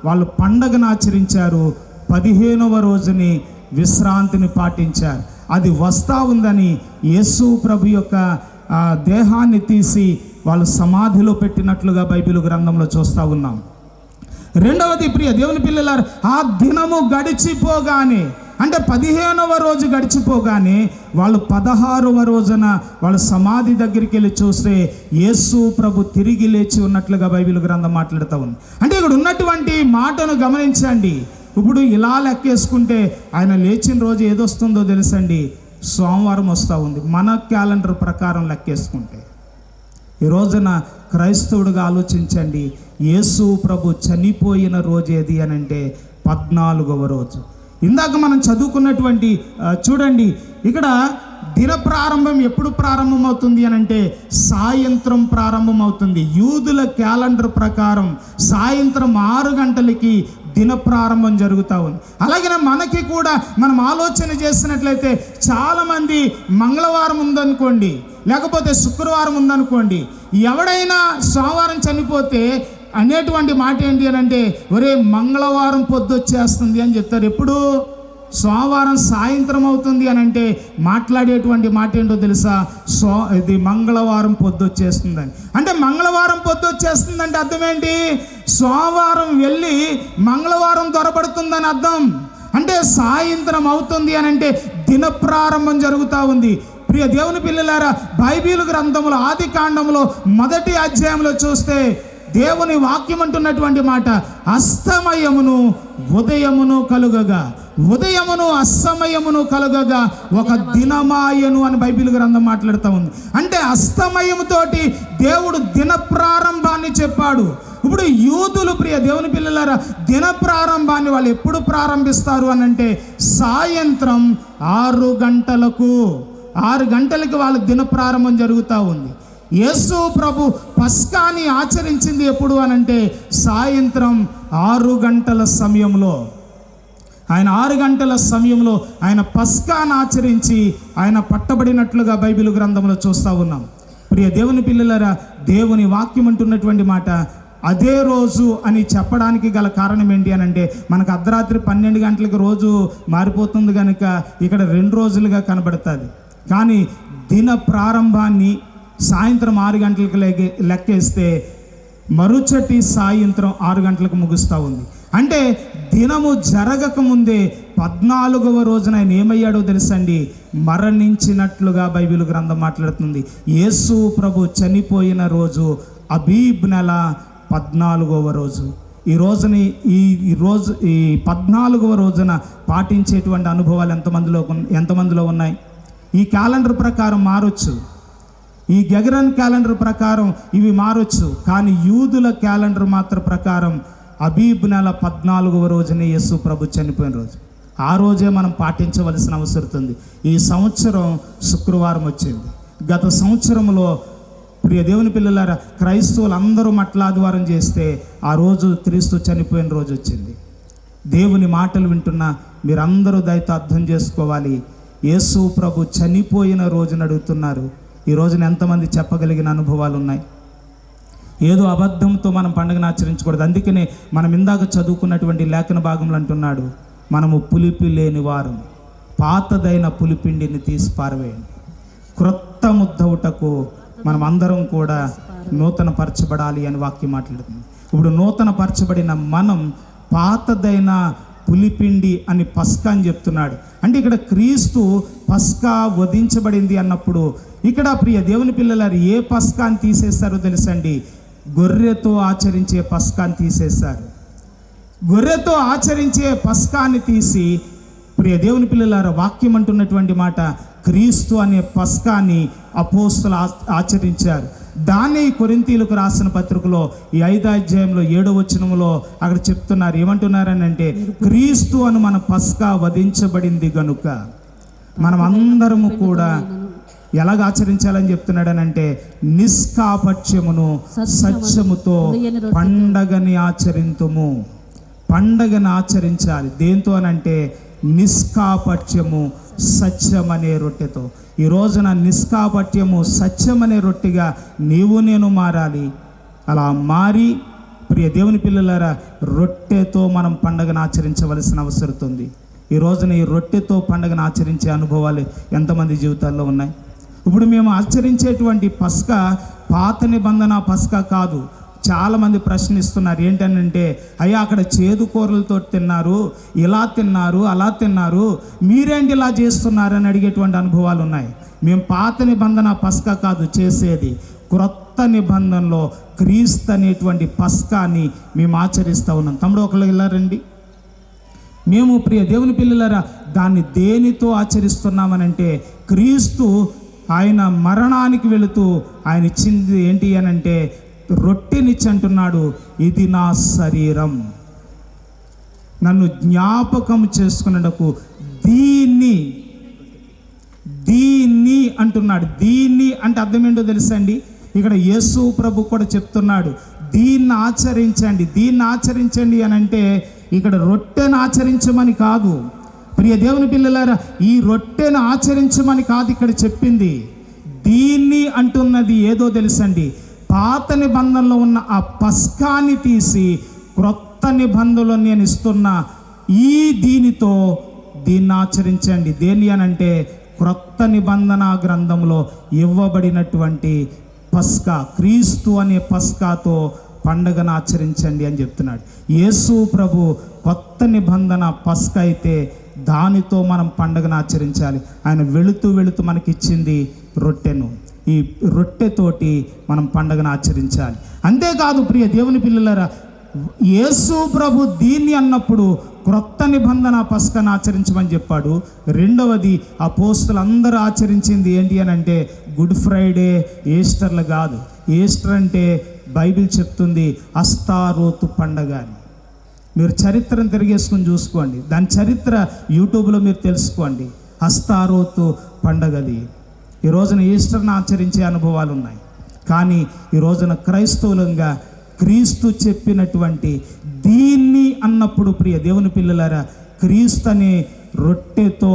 వాళ్ళు పండగను ఆచరించారు. 15వ రోజుని విశ్రాంతిని పాటించారు. అది వస్తా ఉందని యేసు ప్రభు యొక్క దేహాన్ని తీసి వాళ్ళు సమాధిలో పెట్టినట్లుగా బైబిల్ గ్రంథంలో చూస్తూ ఉన్నాం. రెండవది ప్రియ దేవుని పిల్లలారా, ఆ దినము గడిచిపోగానే అంటే 15వ రోజు గడిచిపోగానే వాళ్ళు 16వ రోజున వాళ్ళు సమాధి దగ్గరికి వెళ్ళి చూస్తే యేసు ప్రభు తిరిగి లేచి ఉన్నట్లుగా బైబిల్ గ్రంథం మాట్లాడుతూ ఉంది. అంటే ఇక్కడ ఉన్నటువంటి మాటను గమనించండి. ఇప్పుడు ఇలా లెక్కేసుకుంటే ఆయన లేచిన రోజు ఏదొస్తుందో తెలుసండి, సోమవారం వస్తూ ఉంది మన క్యాలెండర్ ప్రకారం లెక్కేసుకుంటే. ఈ రోజున క్రైస్తవుడిగా ఆలోచించండి, యేసు ప్రభు చనిపోయిన రోజు ఏది అని అంటే 14వ రోజు. ఇందాక మనం చదువుకున్నటువంటి చూడండి, ఇక్కడ దిన ప్రారంభం ఎప్పుడు ప్రారంభమవుతుంది అని అంటే సాయంత్రం ప్రారంభమవుతుంది. యూదుల క్యాలెండర్ ప్రకారం సాయంత్రం 6 గంటలకి దిన ప్రారంభం జరుగుతూ ఉంది. అలాగే మనకి కూడా మనం ఆలోచన చేసినట్లయితే చాలామంది మంగళవారం ఉందనుకోండి, లేకపోతే శుక్రవారం ఉందనుకోండి, ఎవడైనా సోమవారం చనిపోతే అనేటువంటి మాట ఏంటి అని అంటే ఒరే మంగళవారం పొద్దుచ్చేస్తుంది అని చెప్తారు. ఎప్పుడు? సోమవారం సాయంత్రం అవుతుంది అని అంటే మాట్లాడేటువంటి మాట ఏంటో తెలుసా? ఇది మంగళవారం పొద్దుచ్చేస్తుందని. అంటే మంగళవారం పొద్దుచ్చేస్తుందంటే అర్థం ఏంటి? సోమవారం వెళ్ళి మంగళవారం దొరబడుతుందని అర్థం. అంటే సాయంత్రం అవుతుంది అని అంటే దిన ప్రారంభం జరుగుతూ ఉంది. ప్రియ దేవుని పిల్లలారా, బైబిల్ గ్రంథంలో ఆది కాండంలో 1వ అధ్యాయంలో చూస్తే దేవుని వాక్యం అంటున్నటువంటి మాట అస్తమయమును ఉదయమును కలుగగా, ఉదయమును అస్తమయమును కలుగగా ఒక దినమాయను అని బైబిల్ గ్రంథం మాట్లాడుతూ ఉంది. అంటే అస్తమయముతోటి దేవుడు దిన ప్రారంభాన్ని చెప్పాడు. ఇప్పుడు యూదులు ప్రియ దేవుని పిల్లలారా దిన ప్రారంభాన్ని వాళ్ళు ఎప్పుడు ప్రారంభిస్తారు అని అంటే సాయంత్రం 6 గంటలకు. 6 గంటలకి వాళ్ళ దిన ప్రారంభం జరుగుతూ ఉంది. యేసు ప్రభు పస్కాని ఆచరించింది ఎప్పుడు అనంటే సాయంత్రం 6 గంటల సమయంలో. ఆయన 6 గంటల సమయంలో ఆయన పస్కాను ఆచరించి ఆయన పట్టబడినట్లుగా బైబిల్ గ్రంథంలో చూస్తూ ఉన్నాం. ప్రియ దేవుని పిల్లలారా, దేవుని వాక్యం అంటున్నటువంటి మాట అదే రోజు అని చెప్పడానికి గల కారణం ఏంటి అని అంటే మనకు అర్ధరాత్రి 12 గంటలకు రోజు మారిపోతుంది కనుక ఇక్కడ 2 రోజులుగా కనబడుతుంది. కానీ దిన ప్రారంభాన్ని సాయంత్రం 6 గంటలకు లెక్కేస్తే మరుచటి సాయంత్రం 6 గంటలకు ముగుస్తూ ఉంది. అంటే దినము జరగక ముందే 14వ రోజున ఆయన ఏమయ్యాడో తెలుసండి, మరణించినట్లుగా బైబిల్ గ్రంథం మాట్లాడుతుంది. యేసు ప్రభు చనిపోయిన రోజు అబీబ్ నెల 14వ రోజు. ఈ రోజుని ఈ 14వ రోజున పాటించేటువంటి అనుభవాలు ఎంతమందిలో ఉన్నాయి? ఈ క్యాలెండర్ ప్రకారం మారొచ్చు, ఈ గగరన్ క్యాలెండర్ ప్రకారం ఇవి మారొచ్చు, కానీ యూదుల క్యాలెండర్ మాత్రం ప్రకారం అబీబ్ నెల 14వ రోజునే యేసు ప్రభు చనిపోయిన రోజు. ఆ రోజే మనం పాటించవలసిన అవసరం ఉంది. ఈ సంవత్సరం శుక్రవారం వచ్చింది. గత సంవత్సరంలో ప్రియ దేవుని పిల్లలారా, క్రైస్తవులు అందరూ మట్లాదివారం చేస్తే ఆ రోజు క్రీస్తు చనిపోయిన రోజు వచ్చింది. దేవుని మాటలు వింటున్న మీరందరూ దయతో అర్థం చేసుకోవాలి. యేసు ప్రభు చనిపోయిన రోజున అడుగుతున్నారు. ఈ రోజున ఎంతమంది చెప్పగలిగిన అనుభవాలు ఉన్నాయి? ఏదో అబద్ధంతో మనం పండుగను ఆచరించకూడదు. అందుకనే మనం ఇందాక చదువుకున్నటువంటి లేఖన భాగంలో అంటున్నాడు, మనము పులిపి లేని వారం, పాతదైన పులిపిండిని తీసి పారవేయండి, క్రొత్త ముద్దవుటకు మనం అందరం కూడా నూతన పరచబడాలి అని వాక్యం మాట్లాడుతుంది. ఇప్పుడు నూతన పరచబడిన మనం పాతదైన పులిపిండి అని పస్కా అని చెప్తున్నాడు. అంటే ఇక్కడ క్రీస్తు పస్కా వధించబడింది అన్నప్పుడు ఇక్కడ ప్రియ దేవుని పిల్లలారు ఏ పస్కాని తీసేస్తారో తెలుసండి, గొర్రెతో ఆచరించే పస్కాని తీసేశారు. గొర్రెతో ఆచరించే పస్కాని తీసి ప్రియ దేవుని పిల్లలారా, వాక్యం అంటున్నటువంటి మాట, క్రీస్తు అనే పస్కాని అపోస్తులు ఆచరించారు. దాన్ని కొరింథీయులకు రాసిన పత్రికలో ఈ 5వ అధ్యాయంలో 7వ వచనంలో అక్కడ చెప్తున్నారు. ఏమంటున్నారని అంటే, క్రీస్తు అను మన పస్కా వధించబడింది గనుక మనం అందరము కూడా ఎలాగ ఆచరించాలని చెప్తున్నాడని అంటే, నిష్కాపట్యమును సత్యముతో పండగని ఆచరింతుము. పండగను ఆచరించాలి దేంతో అని అంటే, నిష్కాపట్యము సత్యం అనే రొట్టెతో. ఈ రోజున నిష్కాపట్యము సత్యం అనే రొట్టెగా నీవు నేను మారాలి. అలా మారి ప్రియ దేవుని పిల్లలారా, రొట్టెతో మనం పండగను ఆచరించవలసిన అవసరం ఉంది. ఈ రోజున ఈ రొట్టెతో పండగను ఆచరించే అనుభవాలు ఎంతమంది జీవితాల్లో ఉన్నాయి? ఇప్పుడు మేము ఆచరించేటువంటి పస్కా పాత నిబంధన పస్కా కాదు. చాలామంది ప్రశ్నిస్తున్నారు ఏంటనంటే, అయ్యా అక్కడ చేదు కూరలతో తిన్నారు, ఇలా తిన్నారు, అలా తిన్నారు, మీరేంటి ఇలా చేస్తున్నారని అడిగేటువంటి అనుభవాలు ఉన్నాయి. మేము పాత నిబంధన పస్కా కాదు చేసేది, క్రొత్త నిబంధనలో క్రీస్తు అనేటువంటి పస్కాని మేము ఆచరిస్తూ ఉన్నాం. తమ్ముడు ఒకళ్ళు ఇలా రండి. మేము ప్రియ దేవుని పిల్లలారా దాన్ని దేనితో ఆచరిస్తున్నామనంటే, క్రీస్తు ఆయన మరణానికి వెళుతూ ఆయన ఇచ్చింది ఏంటి అనంటే రొట్టెనిచ్చి అంటున్నాడు, ఇది నా శరీరం, నన్ను జ్ఞాపకం చేసుకున్నకు దీన్ని అంటున్నాడు. దీన్ని అంటే అర్థం ఏంటో తెలుసండి, ఇక్కడ యేసు ప్రభు కూడా చెప్తున్నాడు, దీన్ని ఆచరించండి అని అంటే ఇక్కడ రొట్టెను ఆచరించమని కాదు. ప్రియ దేవుని పిల్లలారా, ఈ రొట్టెను ఆచరించమని కాదు ఇక్కడ చెప్పింది. దీన్ని అంటున్నది ఏదో తెలుసండి, పాత నిబంధనలో ఉన్న ఆ పస్కాని తీసి క్రొత్త నిబంధనలో నేను ఇస్తున్న ఈ దీన్ని ఆచరించండి. దేని అనంటే క్రొత్త నిబంధన గ్రంథంలో ఇవ్వబడినటువంటి పస్కా, క్రీస్తు అనే పస్కాతో పండగను ఆచరించండి అని చెప్తున్నాడు. యేసు ప్రభు కొత్త నిబంధన పస్కా అయితే దానితో మనం పండగను ఆచరించాలి. ఆయన వెళుతూ మనకిచ్చింది రొట్టెను. ఈ రొట్టెతోటి మనం పండగను ఆచరించాలి. అంతేకాదు ప్రియ దేవుని పిల్లలారా, యేసు ప్రభు దీన్ని అన్నప్పుడు క్రొత్త నిబంధన పస్కాను ఆచరించమని చెప్పాడు. రెండవది అపోస్తలులందరూ ఆచరించింది ఏంటి అని అంటే గుడ్ ఫ్రైడే, ఈస్టర్లు కాదు. ఈస్టర్ అంటే బైబిల్ చెప్తుంది అస్తారోతు పండగ అని. మీరు చరిత్రను తిరిగేసుకుని చూసుకోండి, దాని చరిత్ర యూట్యూబ్లో మీరు తెలుసుకోండి. అస్తారోతు పండగది. ఈ రోజున ఈస్టర్ను ఆచరించే అనుభవాలు ఉన్నాయి, కానీ ఈ రోజున క్రైస్తవులంగా క్రీస్తు చెప్పినటువంటి దీన్ని అన్నప్పుడు ప్రియ దేవుని పిల్లలారా, క్రీస్తు అనే రొట్టెతో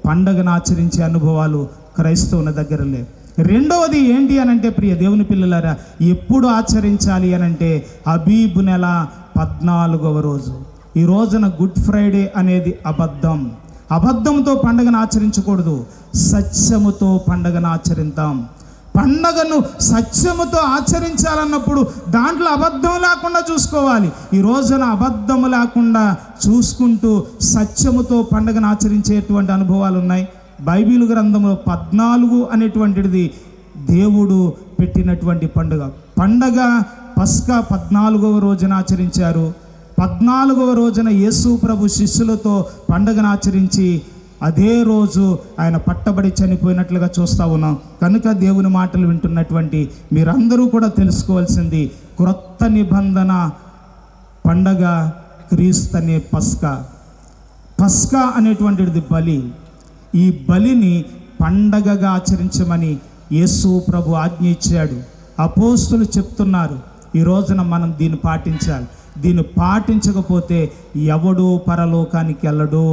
పండగను ఆచరించే అనుభవాలు క్రైస్తవుల దగ్గర లేవు. రెండవది ఏంటి అనంటే ప్రియ దేవుని పిల్లలారా, ఎప్పుడు ఆచరించాలి అనంటే అబీబు నెల 14వ రోజు. ఈ రోజున గుడ్ ఫ్రైడే అనేది అబద్ధంతో పండగను ఆచరించకూడదు, సత్యముతో పండగను ఆచరిద్దాం. పండగను సత్యముతో ఆచరించాలన్నప్పుడు దాంట్లో అబద్ధం లేకుండా చూసుకోవాలి. ఈ రోజున అబద్ధము లేకుండా చూసుకుంటూ సత్యముతో పండగను ఆచరించేటువంటి అనుభవాలు ఉన్నాయి. బైబిల్ గ్రంథంలో 14 అనేటువంటిది దేవుడు పెట్టినటువంటి పండగ పస్కా 14వ రోజున ఆచరించారు. 14వ రోజున యేసు ప్రభు శిష్యులతో పండగను ఆచరించి అదే రోజు ఆయన పట్టబడి చనిపోయినట్లుగా చూస్తూ ఉన్నాం. కనుక దేవుని మాటలు వింటున్నటువంటి మీరందరూ కూడా తెలుసుకోవాల్సింది, క్రొత్త నిబంధన పండగ క్రీస్తు అనే పస్కా అనేటువంటిది బలి. ఈ బలిని పండగగా ఆచరించమని యేసు ప్రభు ఆజ్ఞ ఇచ్చాడు. అపోస్తులు చెప్తున్నారు, ఈ రోజున మనం దీన్ని పాటించాలి. దీన్ని పాటించకపోతే ఎవడూ పరలోకానికి వెళ్ళడు.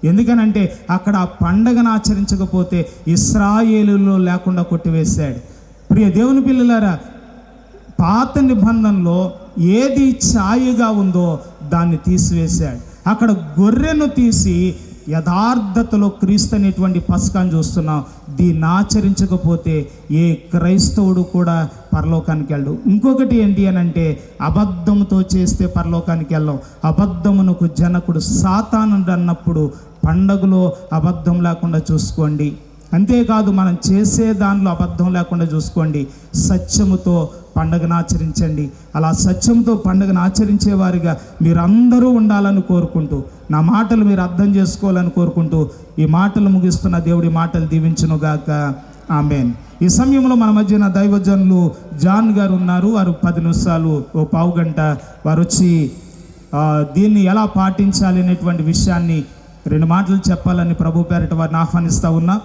ఎందుకనంటే అక్కడ ఆ పండగను ఆచరించకపోతే ఇశ్రాయేలులో లేకుండా కొట్టివేశాడు. ప్రియ దేవుని పిల్లలారా, పాత నిబంధనలో ఏది ఛాయగా ఉందో దాన్ని తీసివేశాడు. అక్కడ గొర్రెను తీసి యథార్థతలో క్రీస్తు అనేటువంటి పస్కాను చూస్తున్నాం. దీన్ని ఆచరించకపోతే ఏ క్రైస్తవుడు కూడా పరలోకానికి వెళ్ళడు. ఇంకొకటి ఏంటి అని అంటే, అబద్ధముతో చేస్తే పరలోకానికి వెళ్ళం. అబద్ధమునకు జనకుడు సాతానుడు అన్నప్పుడు పండగలో అబద్ధం లేకుండా చూసుకోండి. అంతేకాదు మనం చేసే దానిలో అబద్ధం లేకుండా చూసుకోండి. సత్యముతో పండగను ఆచరించండి. అలా సత్యంతో పండుగను ఆచరించేవారిగా మీరందరూ ఉండాలని కోరుకుంటూ, నా మాటలు మీరు అర్థం చేసుకోవాలని కోరుకుంటూ ఈ మాటలు ముగిస్తున్న దేవుడి మాటలు దీవించునుగాక. ఆమేన్. ఈ సమయంలో మన మధ్యన దైవజనులు జాన్ గారు ఉన్నారు. వారు 10 నిమిషాలు, ఓ పావు గంట వారు వచ్చి దీన్ని ఎలా పాటించాలి అనేటువంటి విషయాన్ని 2 మాటలు చెప్పాలని ప్రభు పేరిట వారిని ఆహ్వానిస్తూ ఉన్నా.